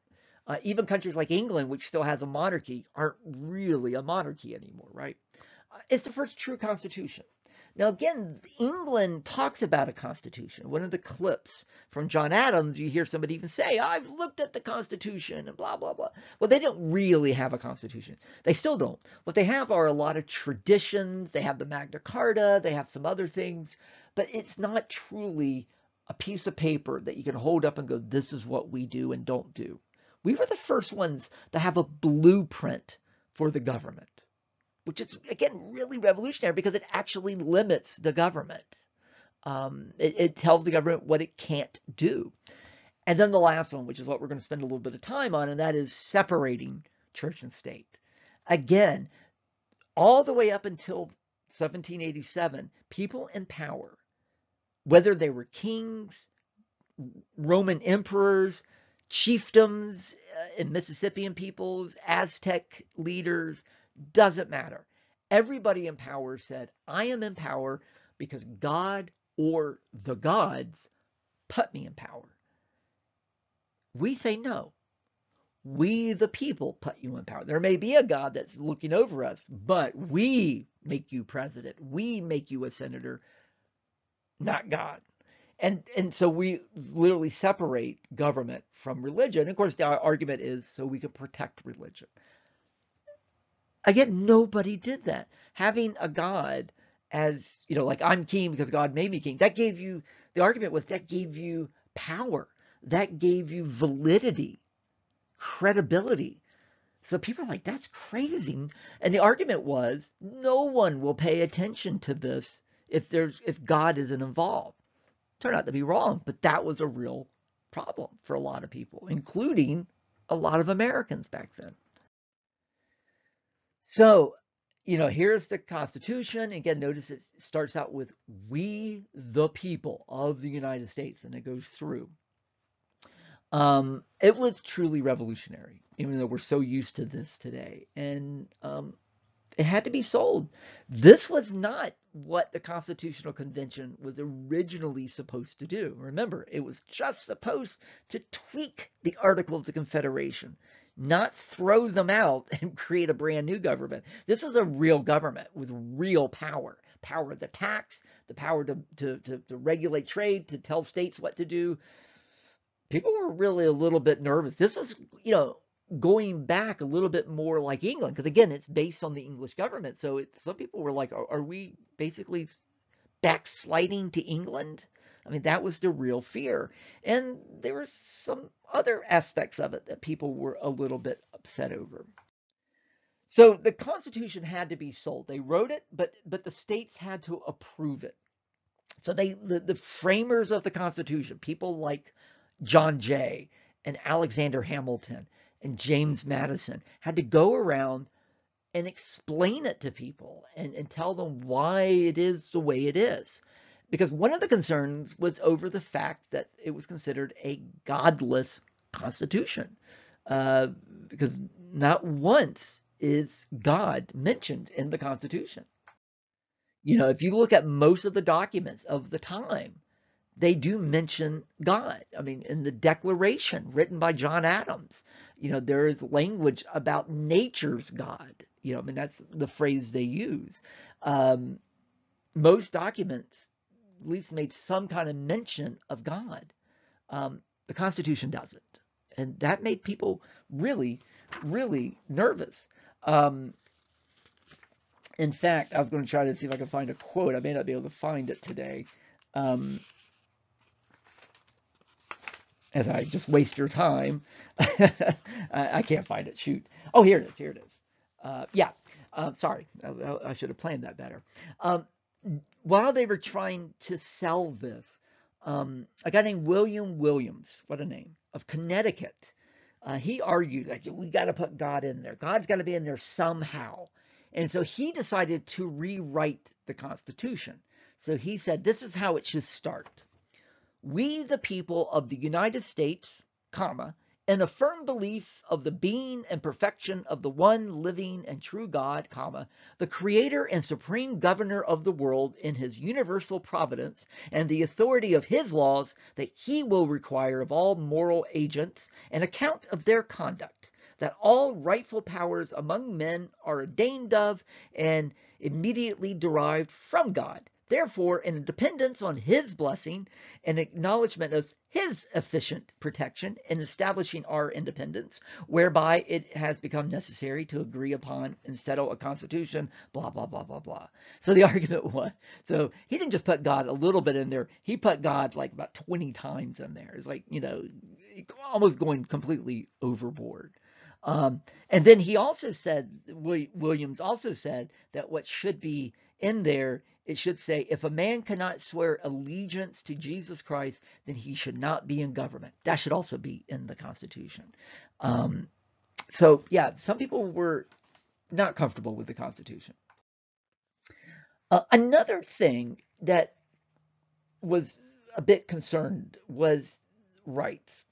Even countries like England, which still has a monarchy, aren't really a monarchy anymore, right? It's the first true constitution. Now, again, England talks about a constitution. One of the clips from John Adams, you hear somebody even say, I've looked at the constitution and blah, blah, blah. Well, they don't really have a constitution. They still don't. What they have are a lot of traditions. They have the Magna Carta. They have some other things. But it's not truly a piece of paper that you can hold up and go, this is what we do and don't do. We were the first ones to have a blueprint for the government, which is, again, really revolutionary because it actually limits the government. It tells the government what it can't do. And then the last one, which is what we're going to spend a little bit of time on, and that is separating church and state. Again, all the way up until 1787, people in power, whether they were kings, Roman emperors, chiefdoms and Mississippian peoples, Aztec leaders, doesn't matter. Everybody in power said, I am in power because God or the gods put me in power. We say no. We, the people, put you in power. There may be a God that's looking over us, but we make you president. We make you a senator, not God. And so we literally separate government from religion. Of course, the argument is so we can protect religion. Again, nobody did that. Having a God as, like I'm king because God made me king, that gave you, the argument was that gave you power. That gave you validity, credibility. So people are like, that's crazy. And the argument was no one will pay attention to this if God isn't involved. Turned out to be wrong, but that was a real problem for a lot of people, including a lot of Americans back then. So, here's the Constitution. Again, notice it starts out with "We the people of the United States," and it goes through. It was truly revolutionary, even though we're so used to this today. And it had to be sold. This was not what the Constitutional Convention was originally supposed to do. Remember, it was just supposed to tweak the Articles of Confederation, not throw them out and create a brand new government. This was a real government with real power. Power to tax, the power to regulate trade, to tell states what to do. People were really a little bit nervous. This was, going back a little bit more like England, because again, it's based on the English government. So some people were like, are we basically backsliding to England? I mean, that was the real fear. And there were some other aspects of it that people were a little bit upset over. So the Constitution had to be sold. They wrote it, but the states had to approve it. So the framers of the Constitution, people like John Jay and Alexander Hamilton and James Madison, had to go around and explain it to people and tell them why it is the way it is. Because one of the concerns was over the fact that it was considered a godless constitution. Because not once is God mentioned in the Constitution. If you look at most of the documents of the time, they do mention God. I mean, in the Declaration written by John Adams, there is language about nature's God. I mean, that's the phrase they use. Most documents at least made some kind of mention of God. The Constitution doesn't. And that made people really, really nervous. In fact, I was going to try to see if I can find a quote. I may not be able to find it today. As I just waste your time. I can't find it. Shoot. Oh, here it is. Here it is. Yeah. Sorry. I should have planned that better. While they were trying to sell this, a guy named William Williams, what a name, of Connecticut, he argued that we got to put God in there. God's got to be in there somehow. And so he decided to rewrite the Constitution. So he said, this is how it should start. We, the people of the United States, comma, in a firm belief of the being and perfection of the one living and true God, comma, the creator and supreme governor of the world in his universal providence and the authority of his laws, that he will require of all moral agents an account of their conduct, that all rightful powers among men are ordained of and immediately derived from God. Therefore, in dependence on his blessing and acknowledgement of his efficient protection in establishing our independence, whereby it has become necessary to agree upon and settle a constitution, blah, blah, blah, blah, blah. So the argument was, so he didn't just put God a little bit in there, he put God like about 20 times in there. It's like, almost going completely overboard. And then he also said, Williams also said that what should be in there, it should say, if a man cannot swear allegiance to Jesus Christ, then he should not be in government. That should also be in the Constitution. So, yeah, some people were not comfortable with the Constitution. Another thing that was a bit concerned was rights.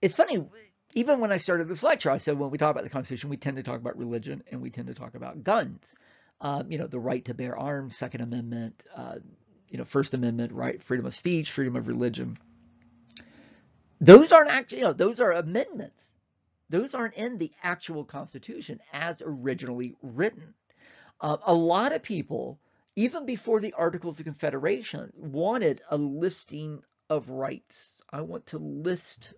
It's funny, even when I started this lecture, I said when we talk about the Constitution, we tend to talk about religion and we tend to talk about guns. The right to bear arms, Second Amendment, First Amendment, right, freedom of speech, freedom of religion. Those aren't actually, those are amendments. Those aren't in the actual Constitution as originally written. A lot of people, even before the Articles of Confederation, wanted a listing of rights. I want to list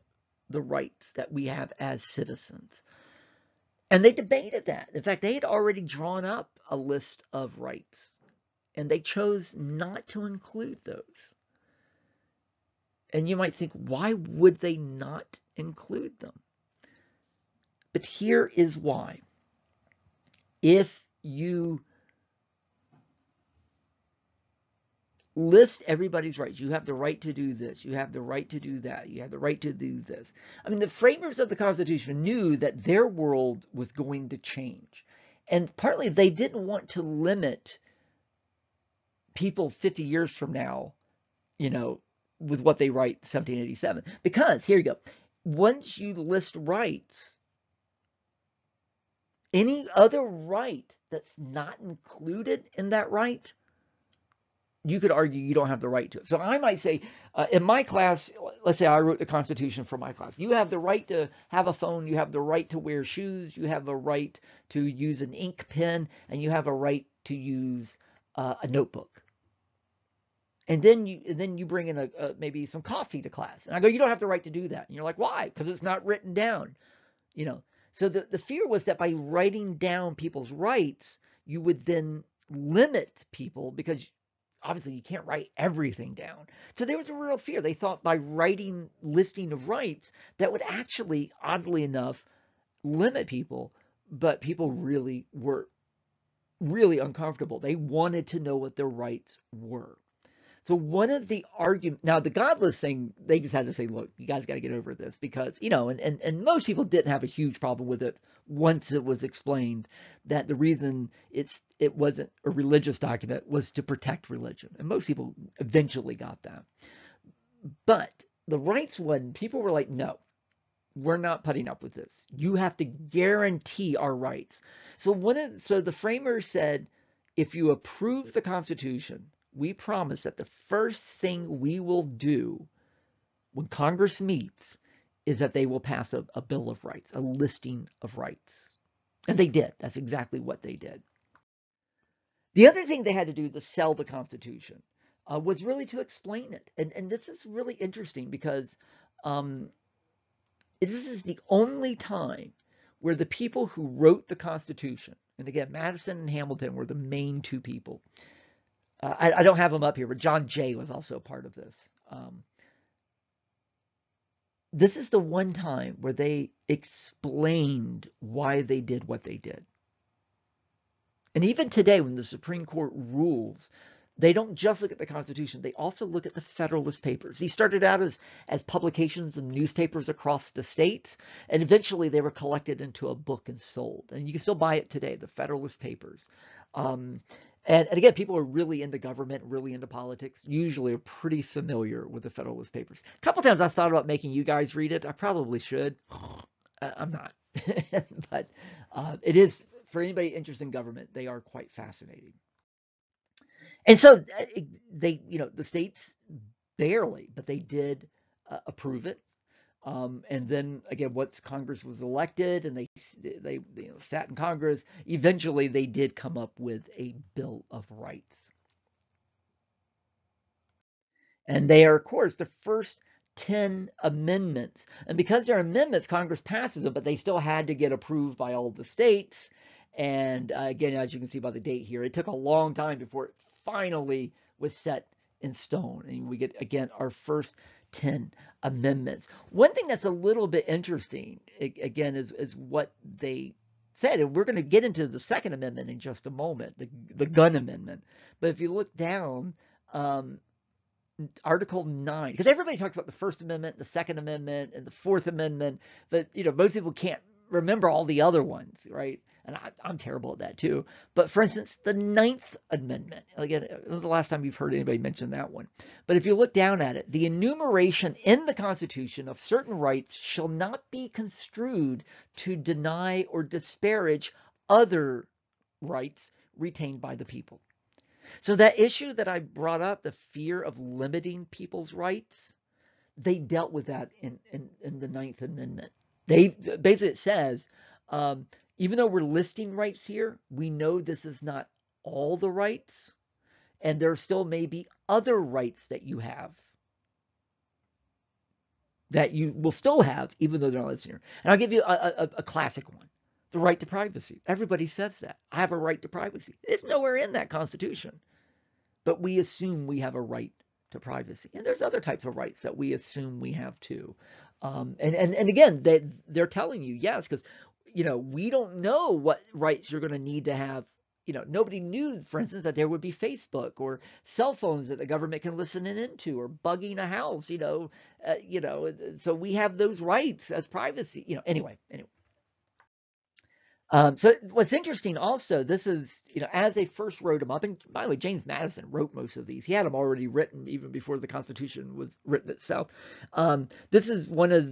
the rights that we have as citizens. And they debated that. In fact, they had already drawn up a list of rights, and they chose not to include those. And you might think, why would they not include them? But here is why. If you list everybody's rights. You have the right to do this. You have the right to do that. You have the right to do this. I mean, the framers of the Constitution knew that their world was going to change. And partly they didn't want to limit people 50 years from now, you know, with what they write 1787. Because, here you go, once you list rights, any other right that's not included in that right, you could argue you don't have the right to it. So I might say, in my class, let's say I wrote the Constitution for my class. You have the right to have a phone. You have the right to wear shoes. You have the right to use an ink pen. And you have a right to use a notebook. And then you bring in maybe some coffee to class. And I go, you don't have the right to do that. And you're like, why? Because it's not written down. You know. So the fear was that by writing down people's rights, you would then limit people, because obviously you can't write everything down. So there was a real fear. They thought by writing listing of rights, that would actually, oddly enough, limit people. But people really were really uncomfortable. They wanted to know what their rights were. So one of the arguments, now the godless thing, they just had to say, look, you guys got to get over this, because, you know, and most people didn't have a huge problem with it once it was explained that the reason it wasn't a religious document was to protect religion. And most people eventually got that. But the rights one, people were like, no, we're not putting up with this. You have to guarantee our rights. So the framers said, if you approve the Constitution, we promise that the first thing we will do when Congress meets is that they will pass a Bill of Rights, a listing of rights. And they did. That's exactly what they did. The other thing they had to do to sell the Constitution was really to explain it. And this is really interesting, because this is the only time where the people who wrote the Constitution, and again, Madison and Hamilton were the main two people. I don't have them up here, but John Jay was also a part of this. This is the one time where they explained why they did what they did. And even today, when the Supreme Court rules, they don't just look at the Constitution. They also look at the Federalist Papers. These started out as publications in newspapers across the states, and eventually they were collected into a book and sold. And you can still buy it today, the Federalist Papers. And again, people are really into government, really into politics, usually are pretty familiar with the Federalist Papers. A couple times I've thought about making you guys read it. I probably should. I'm not. But it is, for anybody interested in government, they are quite fascinating. And so they, you know, the states barely, but they did approve it. And then again, once Congress was elected and they you know, sat in Congress, eventually they did come up with a Bill of Rights. And they are, of course, the first 10 amendments. And because they're amendments, Congress passes them, but they still had to get approved by all the states. And again, as you can see by the date here, it took a long time before it finally was set in stone. And we get, again, our first 10 amendments. One thing that's a little bit interesting, again, is what they said. And we're going to get into the Second Amendment in just a moment, the gun amendment. But if you look down, Article 9, because everybody talks about the First Amendment, the Second Amendment, and the Fourth Amendment, but you know, most people can't remember all the other ones, right? And I'm terrible at that too. But for instance, the Ninth Amendment, again, the last time you've heard anybody mention that one. But if you look down at it, the enumeration in the Constitution of certain rights shall not be construed to deny or disparage other rights retained by the people. So that issue that I brought up, the fear of limiting people's rights, they dealt with that in the Ninth Amendment. They basically, it says, even though we're listing rights here, we know this is not all the rights, and there still may be other rights that you have that you will still have, even though they're not listed here. And I'll give you a classic one, the right to privacy. Everybody says that. I have a right to privacy. It's nowhere in that Constitution, but we assume we have a right to privacy. And there's other types of rights that we assume we have too. And again, they're telling you, yes, because you know, we don't know what rights you're going to need to have nobody knew, for instance, that there would be Facebook or cell phones that the government can listen into, or bugging a house, so we have those rights as privacy, anyway. So what's interesting also, this is, as they first wrote them up, and by the way, James Madison wrote most of these. He had them already written even before the Constitution was written itself. This is one of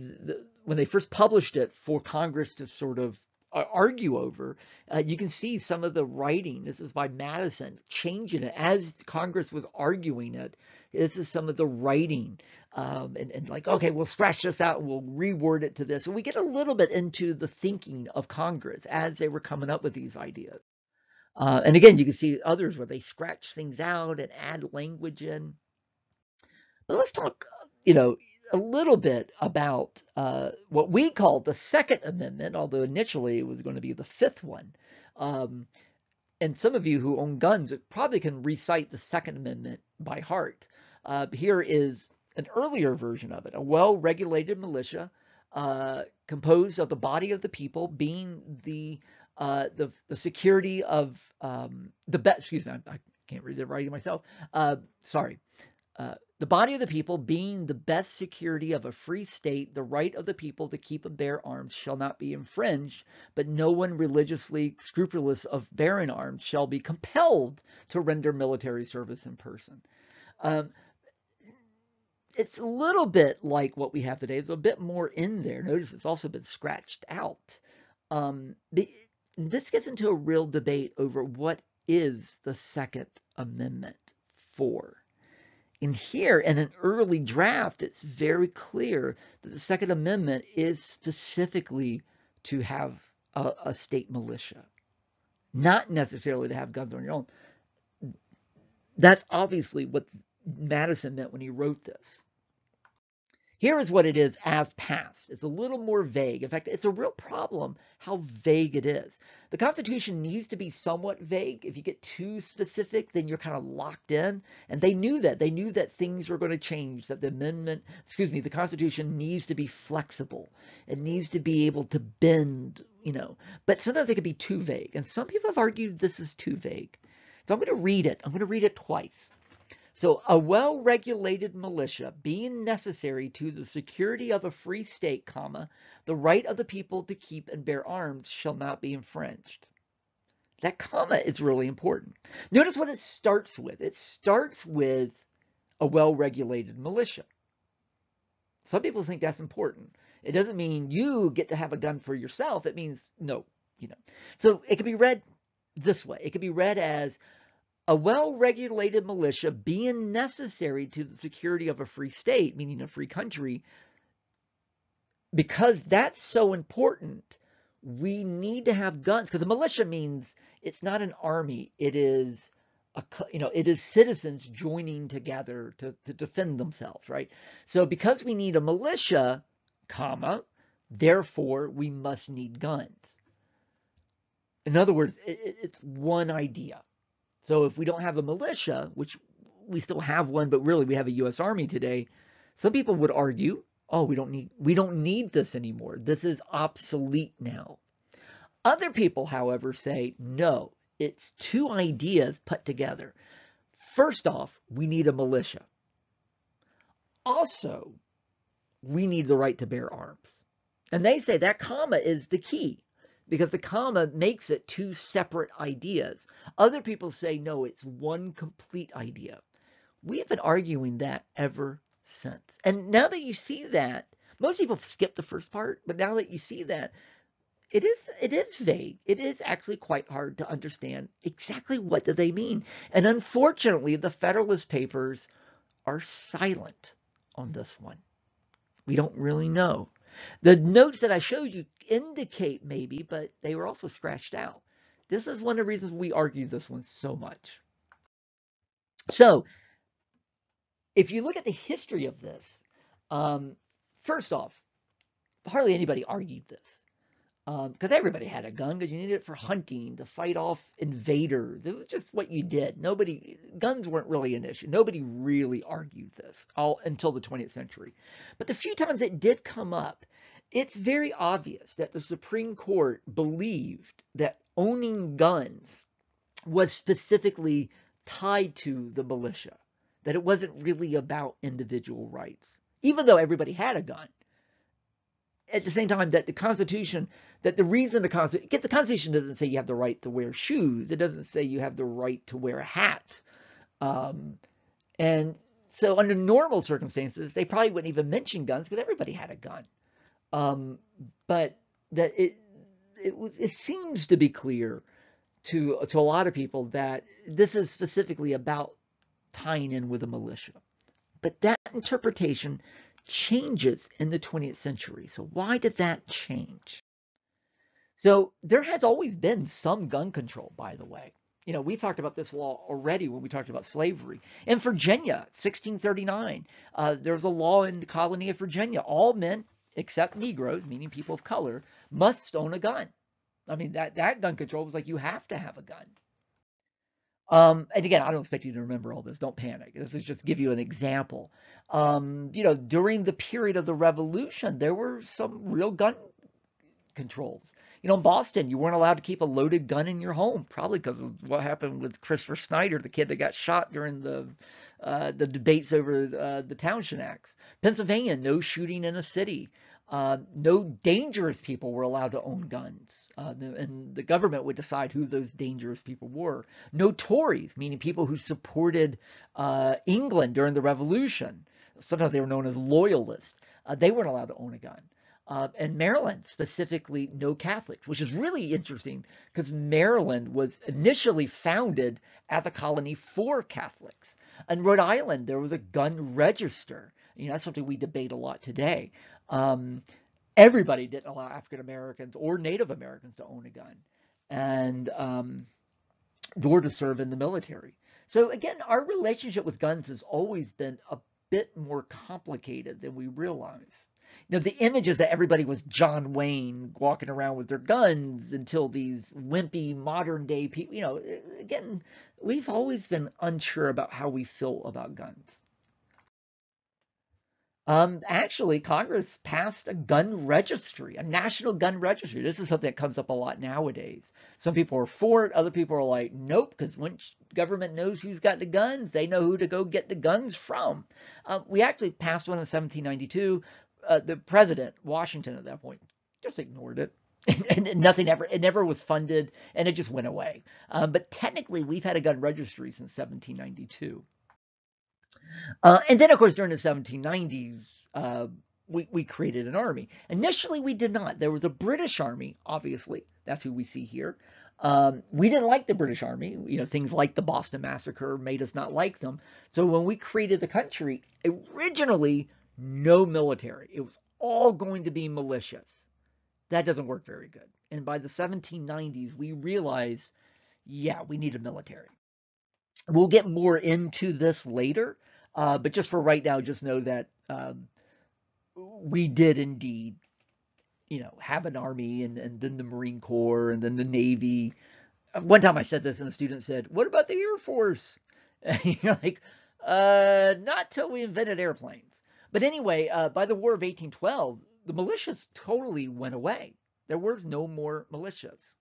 when they first published it for Congress to sort of argue over. You can see some of the writing. This is by Madison, changing it as Congress was arguing it. This is some of the writing, and like, okay, we'll scratch this out and we'll reword it to this. And we get a little bit into the thinking of Congress as they were coming up with these ideas. And again, you can see others where they scratch things out and add language in. But let's talk, a little bit about what we call the Second Amendment, although initially it was going to be the fifth one. And some of you who own guns probably can recite the Second Amendment by heart. Here is an earlier version of it: a well-regulated militia composed of the body of the people, being the security of the best. Excuse me, I can't read the writing myself. Sorry. The body of the people being the best security of a free state, the right of the people to keep and bear arms shall not be infringed, but no one religiously scrupulous of bearing arms shall be compelled to render military service in person. It's a little bit like what we have today. There's a bit more in there. Notice it's also been scratched out. This gets into a real debate over what is the Second Amendment for. And here, in an early draft, it's very clear that the Second Amendment is specifically to have a state militia, not necessarily to have guns on your own. That's obviously what Madison meant when he wrote this. Here is what it is as passed. It's a little more vague. In fact, it's a real problem how vague it is. The Constitution needs to be somewhat vague. If you get too specific, then you're kind of locked in. And they knew that. They knew that things were going to change, that the Constitution needs to be flexible. It needs to be able to bend, But sometimes it can be too vague. And some people have argued this is too vague. So I'm going to read it. I'm going to read it twice. So a well-regulated militia being necessary to the security of a free state, the right of the people to keep and bear arms shall not be infringed. That comma is really important. Notice what it starts with. It starts with a well-regulated militia. Some people think that's important. It doesn't mean you get to have a gun for yourself. It means no, So it can be read this way. It can be read as a well-regulated militia being necessary to the security of a free state, meaning a free country. Because that's so important, we need to have guns. Because a militia means it's not an army. It is it is citizens joining together to defend themselves, right? So because we need a militia, therefore we must need guns. In other words, it's one idea. So if we don't have a militia, which we still have one, but really we have a U.S. Army today, some people would argue, oh, we don't need this anymore. This is obsolete now. Other people, however, say, no, it's two ideas put together. First off, we need a militia. Also, we need the right to bear arms. And they say that comma is the key, because the comma makes it two separate ideas. Other people say, no, it's one complete idea. We have been arguing that ever since. And now that you see that, most people skip the first part, but now that you see that, it is vague. It is actually quite hard to understand exactly what do they mean. And unfortunately, the Federalist Papers are silent on this one. We don't really know. The notes that I showed you indicate maybe, but they were also scratched out. This is one of the reasons we argue this one so much. So, if you look at the history of this, first off, hardly anybody argued this. Because everybody had a gun, because you needed it for hunting, to fight off invaders. It was just what you did. Guns weren't really an issue. Nobody really argued this until the 20th century. But the few times it did come up, it's very obvious that the Supreme Court believed that owning guns was specifically tied to the militia, that it wasn't really about individual rights, even though everybody had a gun. At the same time, that the Constitution, that the reason the Constitution doesn't say you have the right to wear shoes. It doesn't say you have the right to wear a hat. And so under normal circumstances, they probably wouldn't even mention guns because everybody had a gun. But that it seems to be clear to a lot of people that this is specifically about tying in with a militia. But that interpretation changes in the 20th century. So why did that change? So there has always been some gun control, by the way. We talked about this law already when we talked about slavery. In Virginia, 1639, there was a law in the colony of Virginia. All men, except Negroes, meaning people of color, must own a gun. I mean, that gun control was like, you have to have a gun. And again, I don't expect you to remember all this. Don't panic. This is just to give you an example. During the period of the Revolution, there were some real gun controls. In Boston, you weren't allowed to keep a loaded gun in your home, probably because of what happened with Christopher Snyder, the kid that got shot during the debates over the Townshend Acts. Pennsylvania, no shooting in a city. No dangerous people were allowed to own guns, and the government would decide who those dangerous people were. No Tories, meaning people who supported England during the Revolution. Sometimes they were known as loyalists. They weren't allowed to own a gun. And Maryland, specifically, no Catholics, which is really interesting because Maryland was initially founded as a colony for Catholics. In Rhode Island, there was a gun register. That's something we debate a lot today. Everybody didn't allow African Americans or Native Americans to own a gun and or to serve in the military. So again, our relationship with guns has always been a bit more complicated than we realize. The image is that everybody was John Wayne walking around with their guns until these wimpy modern day people, again, we've always been unsure about how we feel about guns. Actually, Congress passed a gun registry, a national gun registry. This is something that comes up a lot nowadays. Some people are for it. Other people are like, nope, because once government knows who's got the guns, they know who to go get the guns from. We actually passed one in 1792. The president, Washington at that point, just ignored it. And nothing ever, it never was funded, and it just went away. But technically, we've had a gun registry since 1792. And then, of course, during the 1790s, we created an army. Initially, we did not. There was a British army, obviously. That's who we see here. We didn't like the British army. Things like the Boston Massacre made us not like them. So when we created the country, originally, no military. It was all going to be militias. That doesn't work very good. And by the 1790s, we realized, yeah, we need a military. We'll get more into this later, but just for right now, just know that we did indeed, have an army and then the Marine Corps and then the Navy. One time I said this and a student said, what about the Air Force? And you're like, not till we invented airplanes. But anyway, by the War of 1812, the militias totally went away. There was no more militias.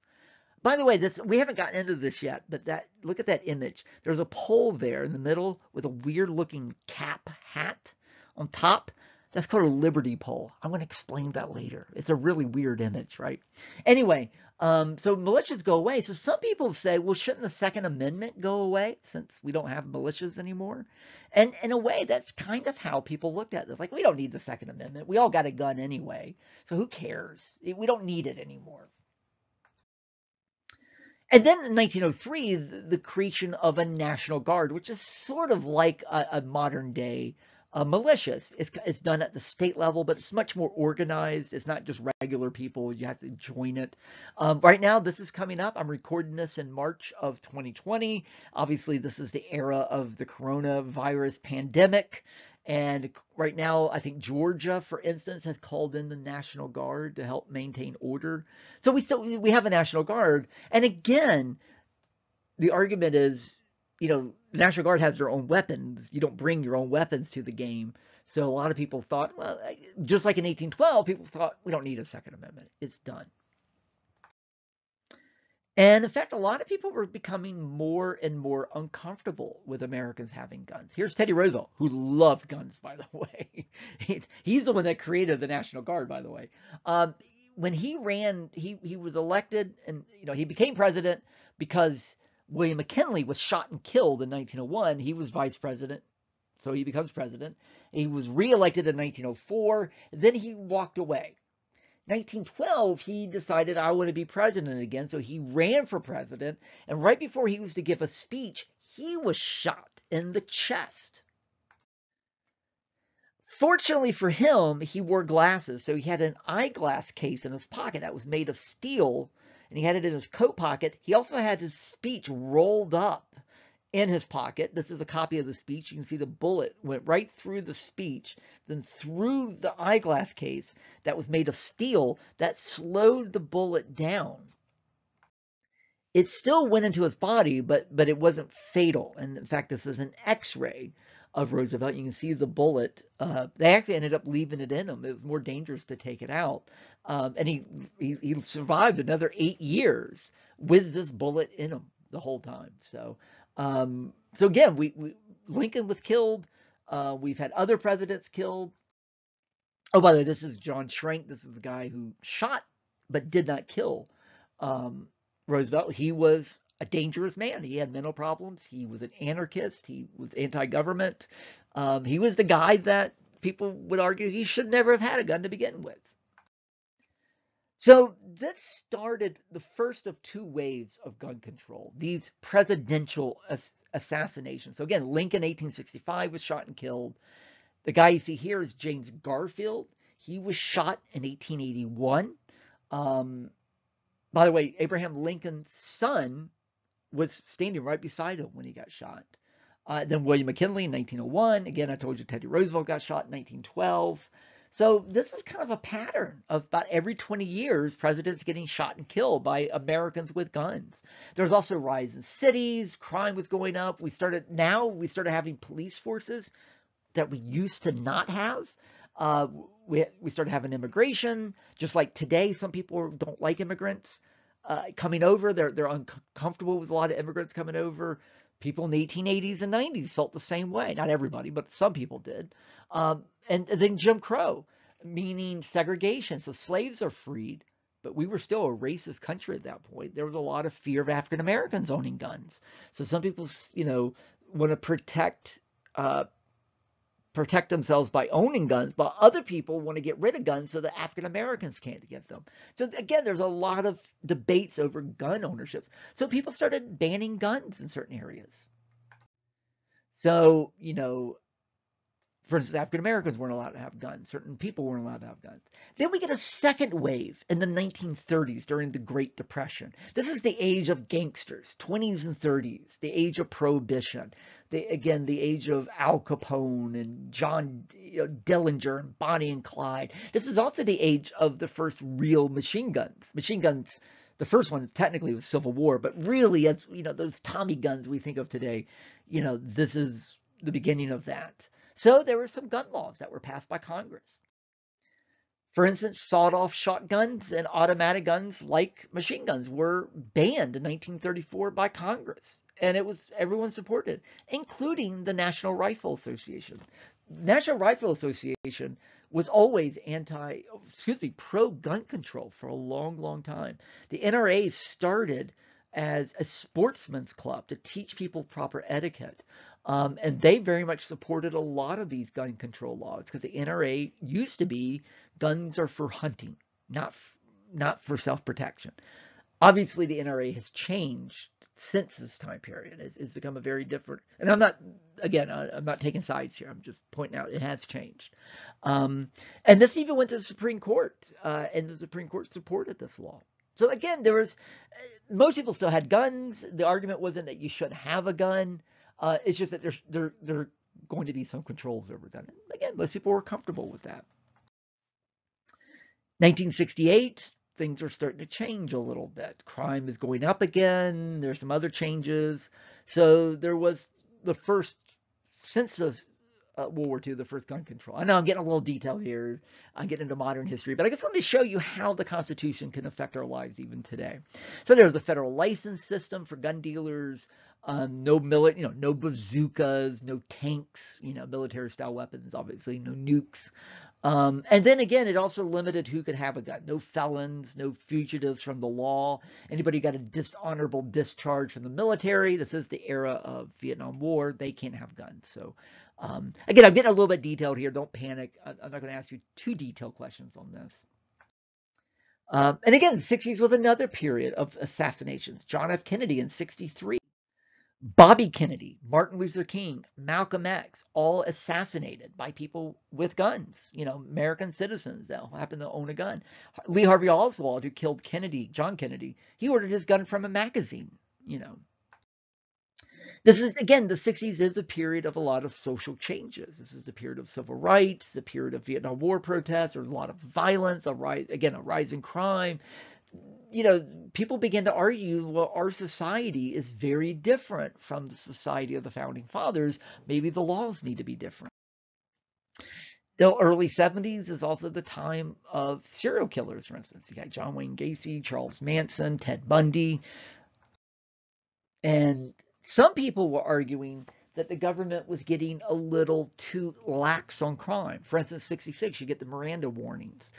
By the way, we haven't gotten into this yet, but look at that image. There's a pole there in the middle with a weird-looking cap hat on top. That's called a Liberty pole. I'm going to explain that later. It's a really weird image, right? Anyway, so militias go away. So some people have said, well, shouldn't the Second Amendment go away since we don't have militias anymore? And in a way, that's kind of how people looked at it. Like, we don't need the Second Amendment. We all got a gun anyway. So who cares? We don't need it anymore. And then in 1903, the creation of a National Guard, which is sort of like a modern day militias. It's done at the state level, but it's much more organized. It's not just regular people. You have to join it. Right now, this is coming up. I'm recording this in March of 2020. Obviously, this is the era of the coronavirus pandemic. And right now, I think Georgia, for instance, has called in the National Guard to help maintain order. So we have a National Guard. And again, the argument is, the National Guard has their own weapons. You don't bring your own weapons to the game. So a lot of people thought, well, just like in 1812, people thought we don't need a Second Amendment. It's done. And in fact, a lot of people were becoming more and more uncomfortable with Americans having guns. Here's Teddy Roosevelt, who loved guns, by the way. He's the one that created the National Guard, by the way. Um, when he ran, he was elected, and he became president because William McKinley was shot and killed in 1901. He was vice president, so he becomes president. He was reelected in 1904. Then he walked away. 1912, he decided, I want to be president again, so he ran for president, and right before he was to give a speech, he was shot in the chest. Fortunately for him, he wore glasses, so he had an eyeglass case in his pocket that was made of steel, and he had it in his coat pocket. He also had his speech rolled up in his pocket. This is a copy of the speech. You can see the bullet went right through the speech, then through the eyeglass case that was made of steel that slowed the bullet down. It still went into his body, but it wasn't fatal. And in fact, this is an X-ray of Roosevelt. You can see the bullet. They actually ended up leaving it in him. It was more dangerous to take it out. And he survived another 8 years with this bullet in him the whole time. So again, Lincoln was killed. We've had other presidents killed. Oh, by the way, this is John Schrank. This is the guy who shot but did not kill Roosevelt. He was a dangerous man. He had mental problems. He was an anarchist. He was anti-government. He was the guy that people would argue he should never have had a gun to begin with. So this started the first of 2 waves of gun control, these presidential assassinations. So again, Lincoln, 1865, was shot and killed. The guy you see here is James Garfield. He was shot in 1881. By the way, Abraham Lincoln's son was standing right beside him when he got shot. Then William McKinley in 1901. Again, I told you Teddy Roosevelt got shot in 1912. So this was kind of a pattern of about every 20 years, presidents getting shot and killed by Americans with guns. There was also a rise in cities. Crime was going up. We started having police forces that we used to not have. We started having immigration. Just like today, some people don't like immigrants coming over. They're uncomfortable with a lot of immigrants coming over. People in the 1880s and 90s felt the same way. Not everybody, but some people did. And then Jim Crow, meaning segregation. So slaves are freed, but we were still a racist country at that point. There was a lot of fear of African Americans owning guns. So some people, want to protect themselves by owning guns, but other people want to get rid of guns so that African Americans can't get them. So again, there's a lot of debates over gun ownerships. So people started banning guns in certain areas. So, for instance, African Americans weren't allowed to have guns. Certain people weren't allowed to have guns. Then we get a second wave in the 1930s during the Great Depression. This is the age of gangsters, 20s and 30s, the age of Prohibition. The age of Al Capone and John Dillinger and Bonnie and Clyde. This is also the age of the first real machine guns. Machine guns, the first one technically was Civil War, but really, as those Tommy guns we think of today, this is the beginning of that. So there were some gun laws that were passed by Congress. For instance, sawed-off shotguns and automatic guns like machine guns were banned in 1934 by Congress. And everyone supported, including the National Rifle Association. National Rifle Association was always pro-gun control for a long, long time. The NRA started as a sportsman's club to teach people proper etiquette. And they very much supported a lot of these gun control laws because the NRA used to be guns are for hunting, not for self-protection. Obviously, the NRA has changed since this time period. It's become a very different, and I'm not taking sides here. I'm just pointing out it has changed. And this even went to the Supreme Court, and the Supreme Court supported this law. So again, most people still had guns. The argument wasn't that you shouldn't have a gun. It's just that there are going to be some controls over gun. Again, most people were comfortable with that. 1968, things are starting to change a little bit. Crime is going up again. There's some other changes. So there was the first census World War II, the first gun control. I know I'm getting a little detailed here. I'm getting into modern history, but I just wanted to show you how the Constitution can affect our lives even today. So there's the federal license system for gun dealers. No bazookas, no tanks, military style weapons, obviously, no nukes. And then again, it also limited who could have a gun. No felons, no fugitives from the law. Anybody who got a dishonorable discharge from the military, this is the era of Vietnam War, they can't have guns. So again, I'm getting a little bit detailed here. Don't panic. I'm not going to ask you too detailed questions on this. And again, the 60s was another period of assassinations. John F. Kennedy in 63. Bobby Kennedy, Martin Luther King, Malcolm X, all assassinated by people with guns, American citizens that happen to own a gun. Lee Harvey Oswald, who killed Kennedy, John Kennedy, he ordered his gun from a magazine. This is, again, the 60s is a period of a lot of social changes. This is the period of civil rights, the period of Vietnam War protests. There's a lot of violence, a rise in crime. People begin to argue, well, our society is very different from the society of the founding fathers. Maybe the laws need to be different. The early 70s is also the time of serial killers, for instance. You got John Wayne Gacy, Charles Manson, Ted Bundy. And some people were arguing that the government was getting a little too lax on crime. For instance, 66, you get the Miranda warnings.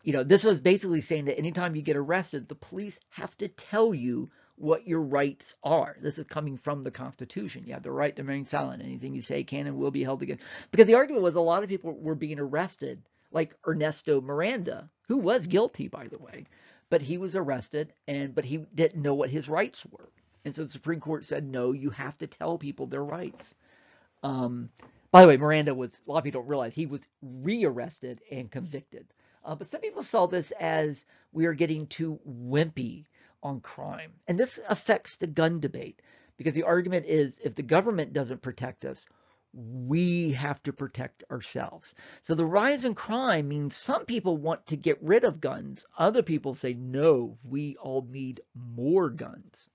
This was basically saying that anytime you get arrested, the police have to tell you what your rights are. This is coming from the Constitution. You have the right to remain silent. Anything you say can and will be held against. Because the argument was a lot of people were being arrested, like Ernesto Miranda, who was guilty, by the way, but he was arrested, but he didn't know what his rights were. And so the Supreme Court said, no, you have to tell people their rights. By the way, Miranda was, a lot of people don't realize, he was re-arrested and convicted. But some people saw this as we are getting too wimpy on crime. And this affects the gun debate because the argument is if the government doesn't protect us, we have to protect ourselves. So the rise in crime means some people want to get rid of guns. Other people say, no, we all need more guns.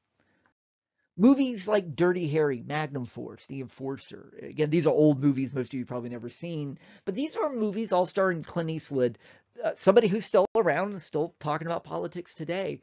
Movies like Dirty Harry, Magnum Force, The Enforcer. Again, these are old movies most of you probably never seen. But these are movies all starring Clint Eastwood, somebody who's still around and still talking about politics today.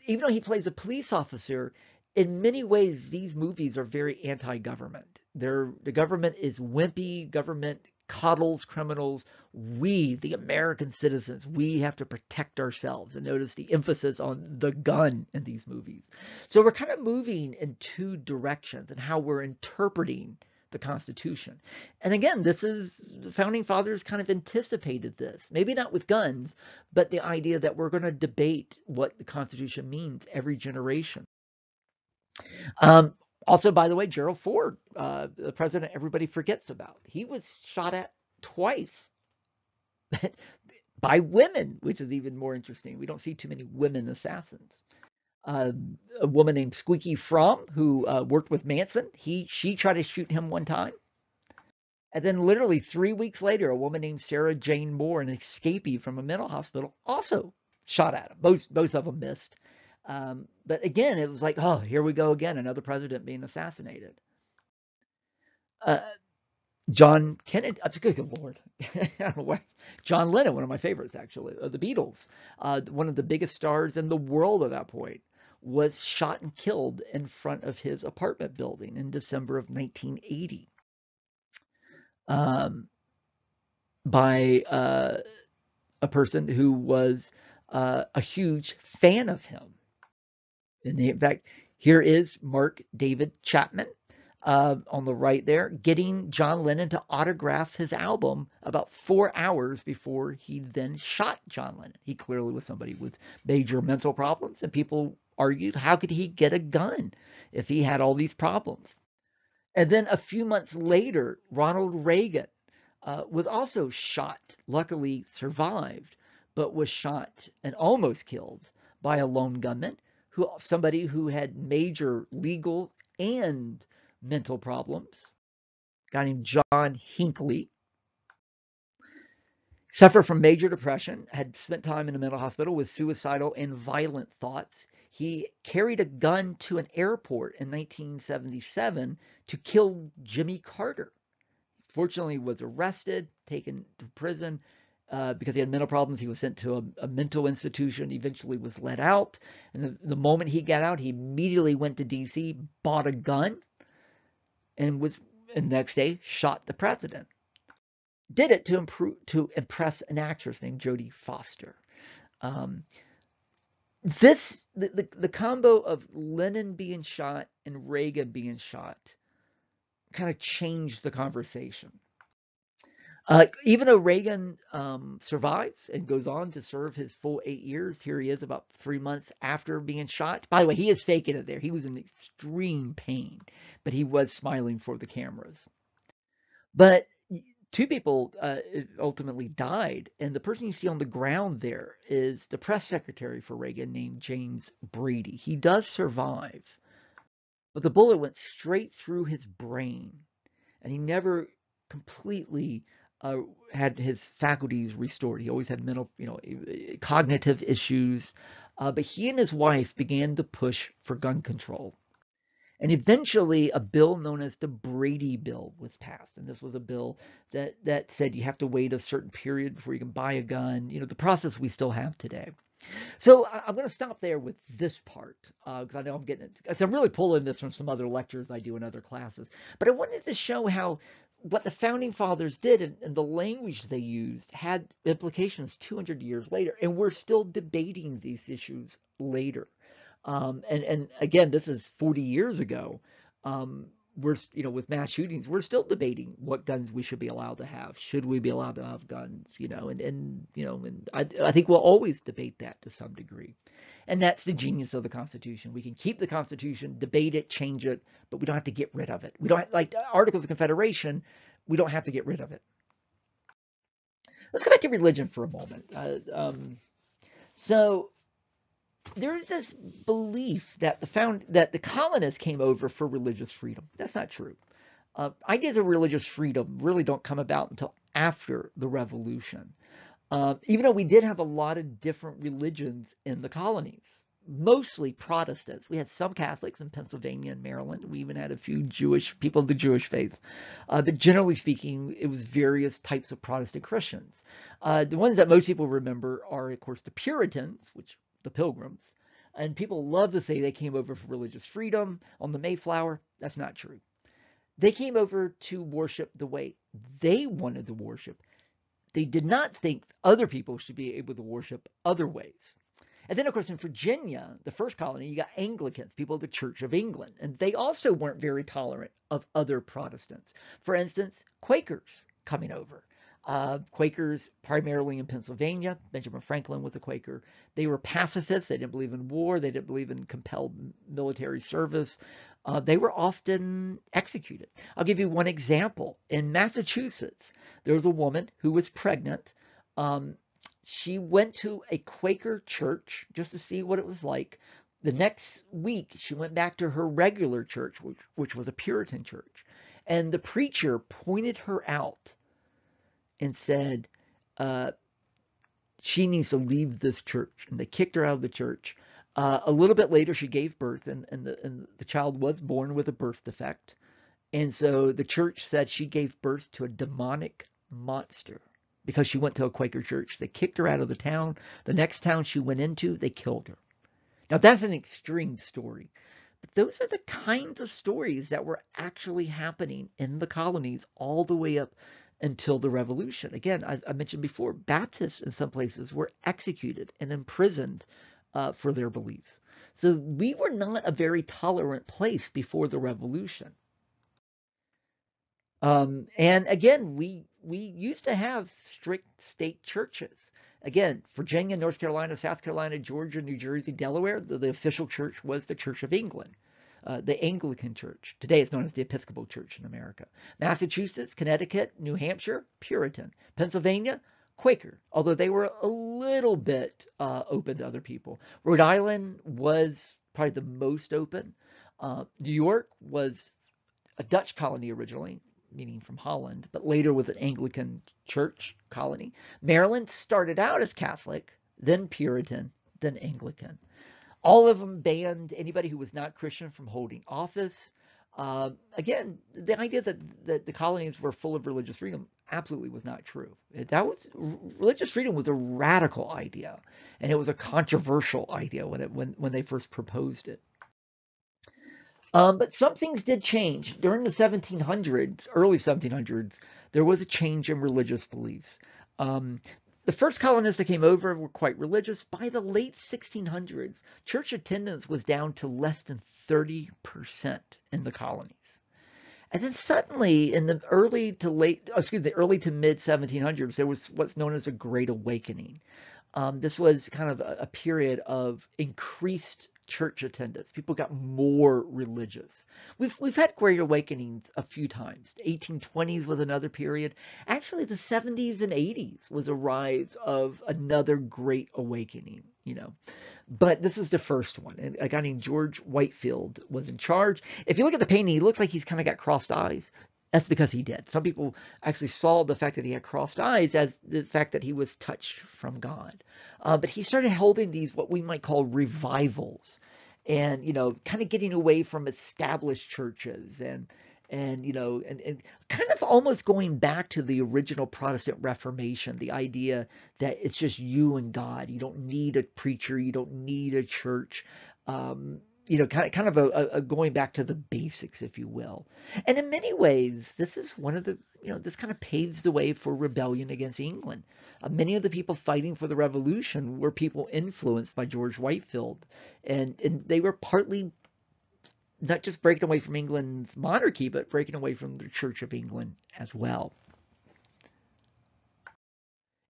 Even though he plays a police officer, in many ways, these movies are very anti-government. The government is wimpy. Government coddles criminals. We, the American citizens, we have to protect ourselves. And notice the emphasis on the gun in these movies. So we're kind of moving in two directions in how we're interpreting the Constitution. And again, the founding fathers kind of anticipated this. Maybe not with guns, but the idea that we're going to debate what the Constitution means every generation. Also, by the way, Gerald Ford, the president everybody forgets about, he was shot at twice by women, which is even more interesting. We don't see too many women assassins. A woman named Squeaky Fromm, who worked with Manson, she tried to shoot him one time. And then literally 3 weeks later, a woman named Sarah Jane Moore, an escapee from a mental hospital, also shot at him. Both of them missed. But again, it was like, oh, here we go again, another president being assassinated. John Kennedy, good Lord, John Lennon, one of my favorites, actually, the Beatles, one of the biggest stars in the world at that point, was shot and killed in front of his apartment building in December of 1980 by a person who was a huge fan of him. And in fact, here is Mark David Chapman on the right there, getting John Lennon to autograph his album about 4 hours before he then shot John Lennon. He clearly was somebody with major mental problems, and people argued, how could he get a gun if he had all these problems? And then a few months later, Ronald Reagan was also shot, luckily survived, but was shot and almost killed by a lone gunman, somebody who had major legal and mental problems, a guy named John Hinckley, suffered from major depression, had spent time in a mental hospital with suicidal and violent thoughts. He carried a gun to an airport in 1977 to kill Jimmy Carter. Fortunately, was arrested, taken to prison because he had mental problems. He was sent to a mental institution, eventually was let out. And the moment he got out, he immediately went to D.C., bought a gun, and the next day shot the president. Did it to impress an actress named Jodie Foster. Um, the combo of Lenin being shot and Reagan being shot kind of changed the conversation. Even though Reagan survives and goes on to serve his full 8 years, here he is about 3 months after being shot. By the way, he is faking it there. He was in extreme pain, but he was smiling for the cameras. But two people ultimately died, and the person you see on the ground there is the press secretary for Reagan named James Brady. He does survive, but the bullet went straight through his brain, and he never completely had his faculties restored. He always had mental, cognitive issues. But he and his wife began to push for gun control. And eventually, a bill known as the Brady Bill was passed. And this was a bill that said you have to wait a certain period before you can buy a gun, the process we still have today. So I'm going to stop there with this part because I know I'm getting it. I'm really pulling this from some other lectures I do in other classes. But I wanted to show how what the founding fathers did and the language they used had implications 200 years later. And we're still debating these issues later. And again, this is 40 years ago. We're, with mass shootings, we're still debating what guns we should be allowed to have. Should we be allowed to have guns? And I think we'll always debate that to some degree. And that's the genius of the Constitution. We can keep the Constitution, debate it, change it, but we don't have to get rid of it. We don't like Articles of Confederation. We don't have to get rid of it. Let's go back to religion for a moment. So there is this belief that the colonists came over for religious freedom. That's not true. Ideas of religious freedom really don't come about until after the Revolution. Even though we did have a lot of different religions in the colonies, mostly Protestants. We had some Catholics in Pennsylvania and Maryland. We even had a few Jewish people of the Jewish faith. But generally speaking, it was various types of Protestant Christians. The ones that most people remember are, of course, the Puritans, the Pilgrims. And people love to say they came over for religious freedom on the Mayflower. That's not true. They came over to worship the way they wanted to worship. They did not think other people should be able to worship other ways. And then, of course, in Virginia, the first colony, you got Anglicans, people of the Church of England. And they also weren't very tolerant of other Protestants. For instance, Quakers coming over. Quakers primarily in Pennsylvania. Benjamin Franklin was a Quaker. They were pacifists. They didn't believe in war. They didn't believe in compelled military service. They were often executed. I'll give you one example. In Massachusetts, there was a woman who was pregnant. She went to a Quaker church just to see what it was like. The next week, she went back to her regular church, which was a Puritan church. And the preacher pointed her out and said, she needs to leave this church. And they kicked her out of the church. A little bit later, she gave birth, and the child was born with a birth defect. And so the church said she gave birth to a demonic monster because she went to a Quaker church. They kicked her out of the town. The next town she went into, they killed her. Now, that's an extreme story. But those are the kinds of stories that were actually happening in the colonies all the way up until the Revolution. Again, I mentioned before, Baptists in some places were executed and imprisoned for their beliefs. So we were not a very tolerant place before the Revolution. And again, we used to have strict state churches. Again, Virginia, North Carolina, South Carolina, Georgia, New Jersey, Delaware, the official church was the Church of England. The Anglican Church. Today it's known as the Episcopal Church in America. Massachusetts, Connecticut, New Hampshire, Puritan. Pennsylvania, Quaker, although they were a little bit open to other people. Rhode Island was probably the most open. New York was a Dutch colony originally, meaning from Holland, but later was an Anglican church colony. Maryland started out as Catholic, then Puritan, then Anglican. All of them banned anybody who was not Christian from holding office. Again, the idea that the colonies were full of religious freedom absolutely was not true. That was religious freedom was a radical idea, and it was a controversial idea when they first proposed it. But some things did change during the 1700s, early 1700s. There was a change in religious beliefs. Um, the first colonists that came over were quite religious. By the late 1600s, church attendance was down to less than 30% in the colonies. And then suddenly, in the early to mid 1700s, there was what's known as a Great Awakening. This was kind of a period of increased church attendance. People got more religious. We've had Great Awakenings a few times. The 1820s was another period. Actually, the 70s and 80s was a rise of another Great Awakening, you know. But this is the first one. And a guy named George Whitefield was in charge. If you look at the painting, he looks like he's kind of got crossed eyes. That's because he did. Some people actually saw the fact that he had crossed eyes as the fact that he was touched from God. But he started holding these, what we might call revivals, and, you know, kind of getting away from established churches and you know, and kind of almost going back to the original Protestant Reformation, the idea that it's just you and God. You don't need a preacher. You don't need a church. You know, kind of a going back to the basics, if you will. And in many ways, this is one of the, you know, this kind of paves the way for rebellion against England. Many of the people fighting for the revolution were people influenced by George Whitefield, and they were partly not just breaking away from England's monarchy, but breaking away from the Church of England as well.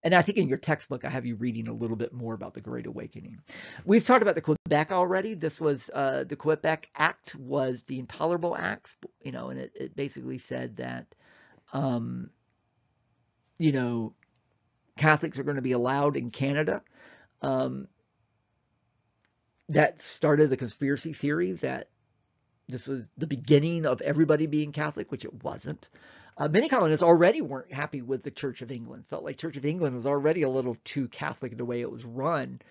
And I think in your textbook, I have you reading a little bit more about the Great Awakening. We've talked about the Quebec already. This was the Quebec Act was the Intolerable Acts, you know, and it basically said that, you know, Catholics are going to be allowed in Canada. That started the conspiracy theory that this was the beginning of everybody being Catholic, which it wasn't. Many colonists already weren't happy with the Church of England, felt like Church of England was already a little too Catholic in the way it was run.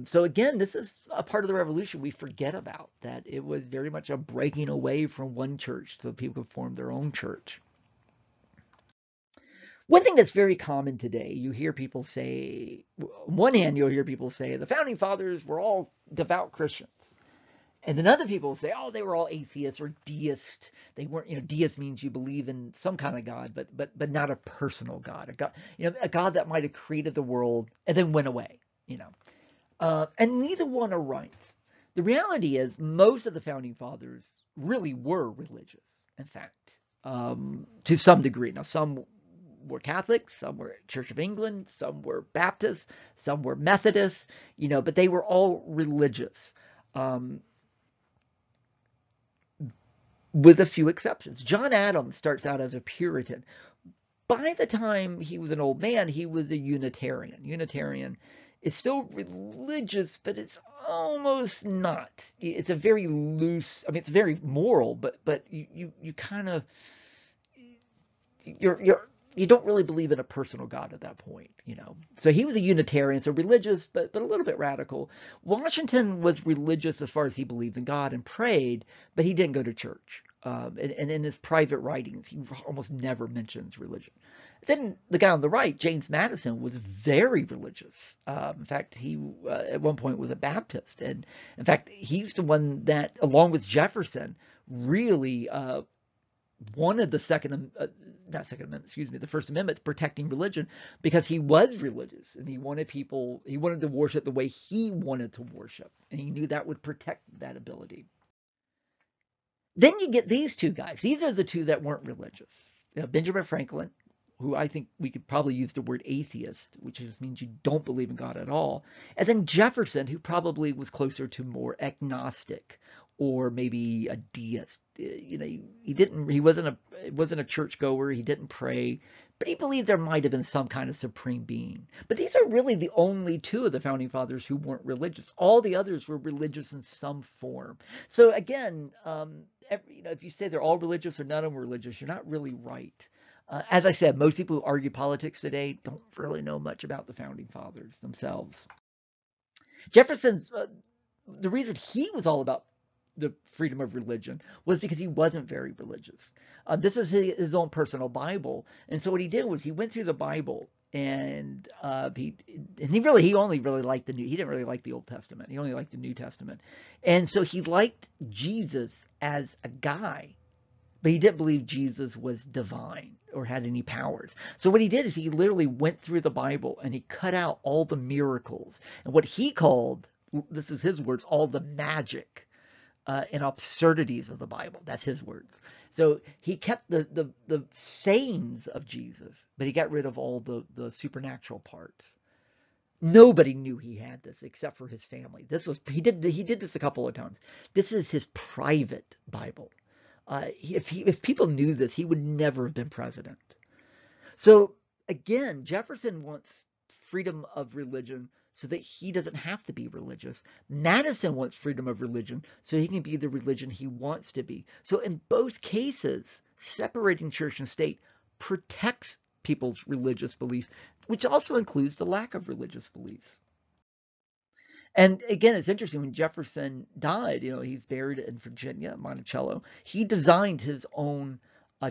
So again, this is a part of the revolution we forget about, that it was very much a breaking away from one church so people could form their own church. One thing that's very common today, you hear people say, on one hand, you'll hear people say the founding fathers were all devout Christians. And then other people say, oh, they were all atheists or deist. They weren't, you know, deist means you believe in some kind of God, but not a personal God, a God, you know, a God that might have created the world and then went away, you know. And neither one are right. The reality is most of the founding fathers really were religious, in fact, to some degree. Now, some were Catholic, some were Church of England, some were Baptist, some were Methodist, you know, but they were all religious. With a few exceptions. John Adams starts out as a Puritan. By the time he was an old man, he was a Unitarian. Unitarian is still religious, but it's almost not. It's a very loose, I mean, it's very moral, but you kind of, you don't really believe in a personal God at that point, you know. So he was a Unitarian, so religious, but a little bit radical. Washington was religious as far as he believed in God and prayed, but he didn't go to church. And in his private writings, he almost never mentions religion. Then the guy on the right, James Madison, was very religious. In fact, he at one point was a Baptist. And in fact, he's the one that, along with Jefferson, really wanted the First Amendment protecting religion, because he was religious and he wanted to worship the way he wanted to worship. And he knew that would protect that ability. Then you get these two guys. These are the two that weren't religious. You know, Benjamin Franklin, who I think we could probably use the word atheist, which just means you don't believe in God at all. And then Jefferson, who probably was closer to more agnostic or maybe a deist. You know, he wasn't a churchgoer. He didn't pray, but he believed there might have been some kind of supreme being. But these are really the only two of the founding fathers who weren't religious. All the others were religious in some form. So again, you know, if you say they're all religious or none of them were religious, you're not really right. As I said, most people who argue politics today don't really know much about the founding fathers themselves. Jefferson's the reason he was all about the freedom of religion was because he wasn't very religious. This is his own personal Bible, and so what he did was he went through the Bible, and he only really liked he didn't really like the Old Testament. He only liked the New Testament, and so he liked Jesus as a guy, but he didn't believe Jesus was divine or had any powers. So what he did is he literally went through the Bible and he cut out all the miracles and what he called, this is his words, all the magic and absurdities of the Bible. That's his words. So he kept the sayings of Jesus, but he got rid of all the supernatural parts. Nobody knew he had this except for his family. He did this a couple of times. This is his private Bible. If people knew this, he would never have been president. So again, Jefferson wants freedom of religion so that he doesn't have to be religious. Madison wants freedom of religion so he can be the religion he wants to be. So in both cases, separating church and state protects people's religious beliefs, which also includes the lack of religious beliefs. And again, it's interesting when Jefferson died, he's buried in Virginia, Monticello. He designed his own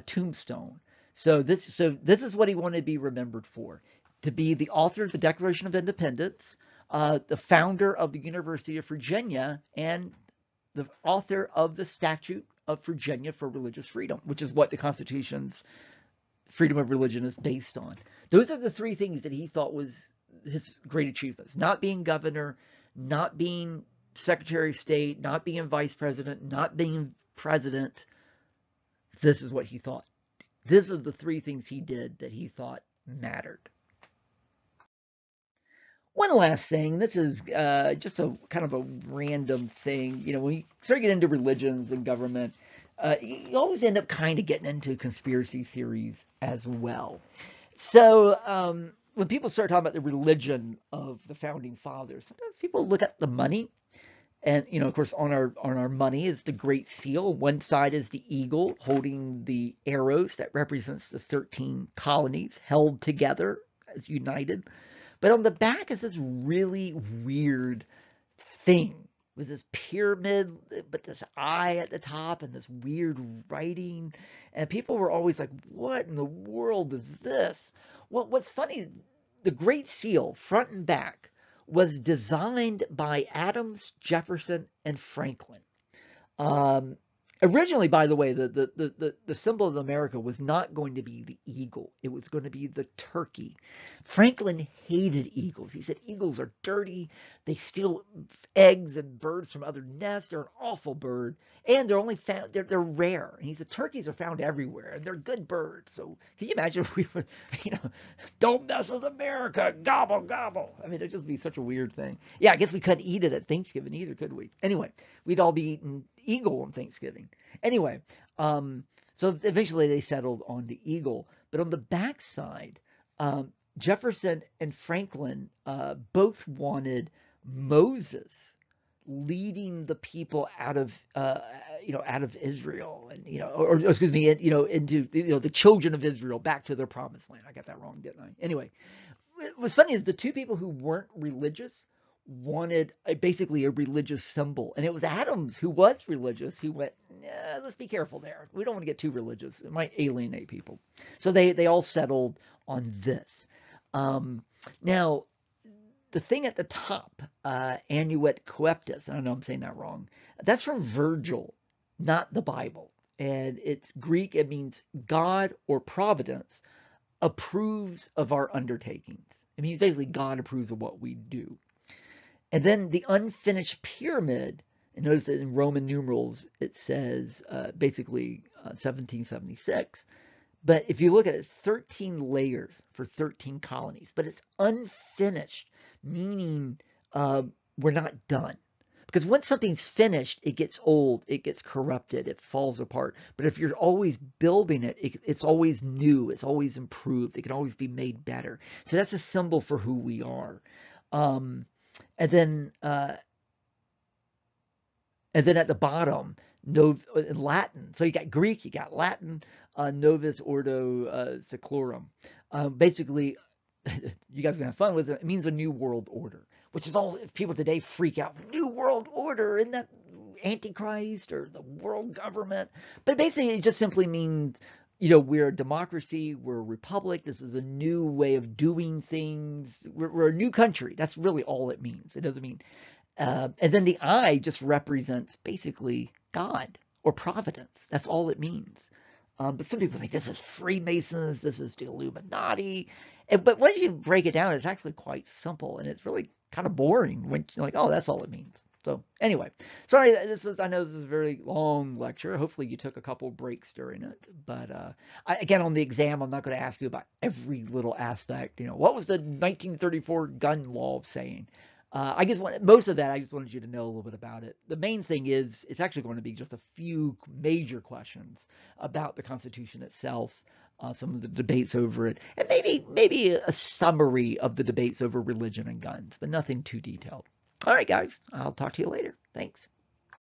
tombstone. So this is what he wanted to be remembered for: to be the author of the Declaration of Independence, the founder of the University of Virginia, and the author of the Statute of Virginia for Religious Freedom, which is what the Constitution's freedom of religion is based on. Those are the three things that he thought was his great achievements: not being governor, not being Secretary of State, not being Vice President, not being President. This is what he thought. These are the three things he did that he thought mattered. One last thing, this is just a kind of a random thing. When you start getting into religions and government, you always end up kind of getting into conspiracy theories as well. So when people start talking about the religion of the founding fathers, sometimes people look at the money, and of course, on our money is the Great Seal. One side is the eagle holding the arrows that represents the 13 colonies held together as united. But on the back is this really weird thing with this pyramid, but this eye at the top and this weird writing. And people were always like, what in the world is this? Well, what's funny, the Great Seal, front and back, was designed by Adams, Jefferson, and Franklin. Originally, by the way, the symbol of America was not going to be the eagle. It was going to be the turkey. Franklin hated eagles. He said eagles are dirty. They steal eggs and birds from other nests. They're an awful bird. And they're only found, they're rare. And he said turkeys are found everywhere, and they're good birds. So can you imagine if we would, don't mess with America, gobble, gobble. I mean, it'd just be such a weird thing. Yeah, I guess we couldn't eat it at Thanksgiving either, could we? Anyway, we'd all be eating eagle on Thanksgiving. Anyway, so eventually they settled on the eagle. But on the backside, Jefferson and Franklin both wanted Moses leading the people out of Israel, and or excuse me, into the children of Israel back to their promised land. I got that wrong, didn't I? Anyway, what's funny is the two people who weren't religious wanted basically a religious symbol, and it was Adams, who was religious, who went, let's be careful there. We don't want to get too religious. It might alienate people. So they all settled on this. Now, the thing at the top, Annuit Coeptus, I don't know, I'm saying that wrong. That's from Virgil, not the Bible. And it's Greek. It means God or providence approves of our undertakings. It means basically God approves of what we do. And then the unfinished pyramid, and notice that in Roman numerals, it says basically 1776. But if you look at it, it's 13 layers for 13 colonies. But it's unfinished, meaning we're not done. Because once something's finished, it gets old, it gets corrupted, it falls apart. But if you're always building it, it's always new, it's always improved, it can always be made better. So that's a symbol for who we are. And then at the bottom, in Latin. So you got Greek, you got Latin, Novus Ordo Seclorum. Basically, you guys are gonna have fun with it. It means a new world order, which is all people today freak out. New world order, isn't that Antichrist or the world government. But basically, it just simply means, we're a democracy, we're a republic. This is a new way of doing things. We're a new country. That's really all it means. It doesn't mean. And then the I just represents basically God or providence. That's all it means. But some people think this is Freemasons, this is the Illuminati. But once you break it down, it's actually quite simple, and it's really kind of boring when you're like, oh, that's all it means. So anyway, sorry, I know this is a very long lecture. Hopefully you took a couple breaks during it. But again, on the exam, I'm not going to ask you about every little aspect. What was the 1934 gun law saying? I guess most of that, I just wanted you to know a little bit about it. The main thing is it's actually going to be just a few major questions about the Constitution itself, some of the debates over it, and maybe a summary of the debates over religion and guns, but nothing too detailed. All right, guys, I'll talk to you later. Thanks.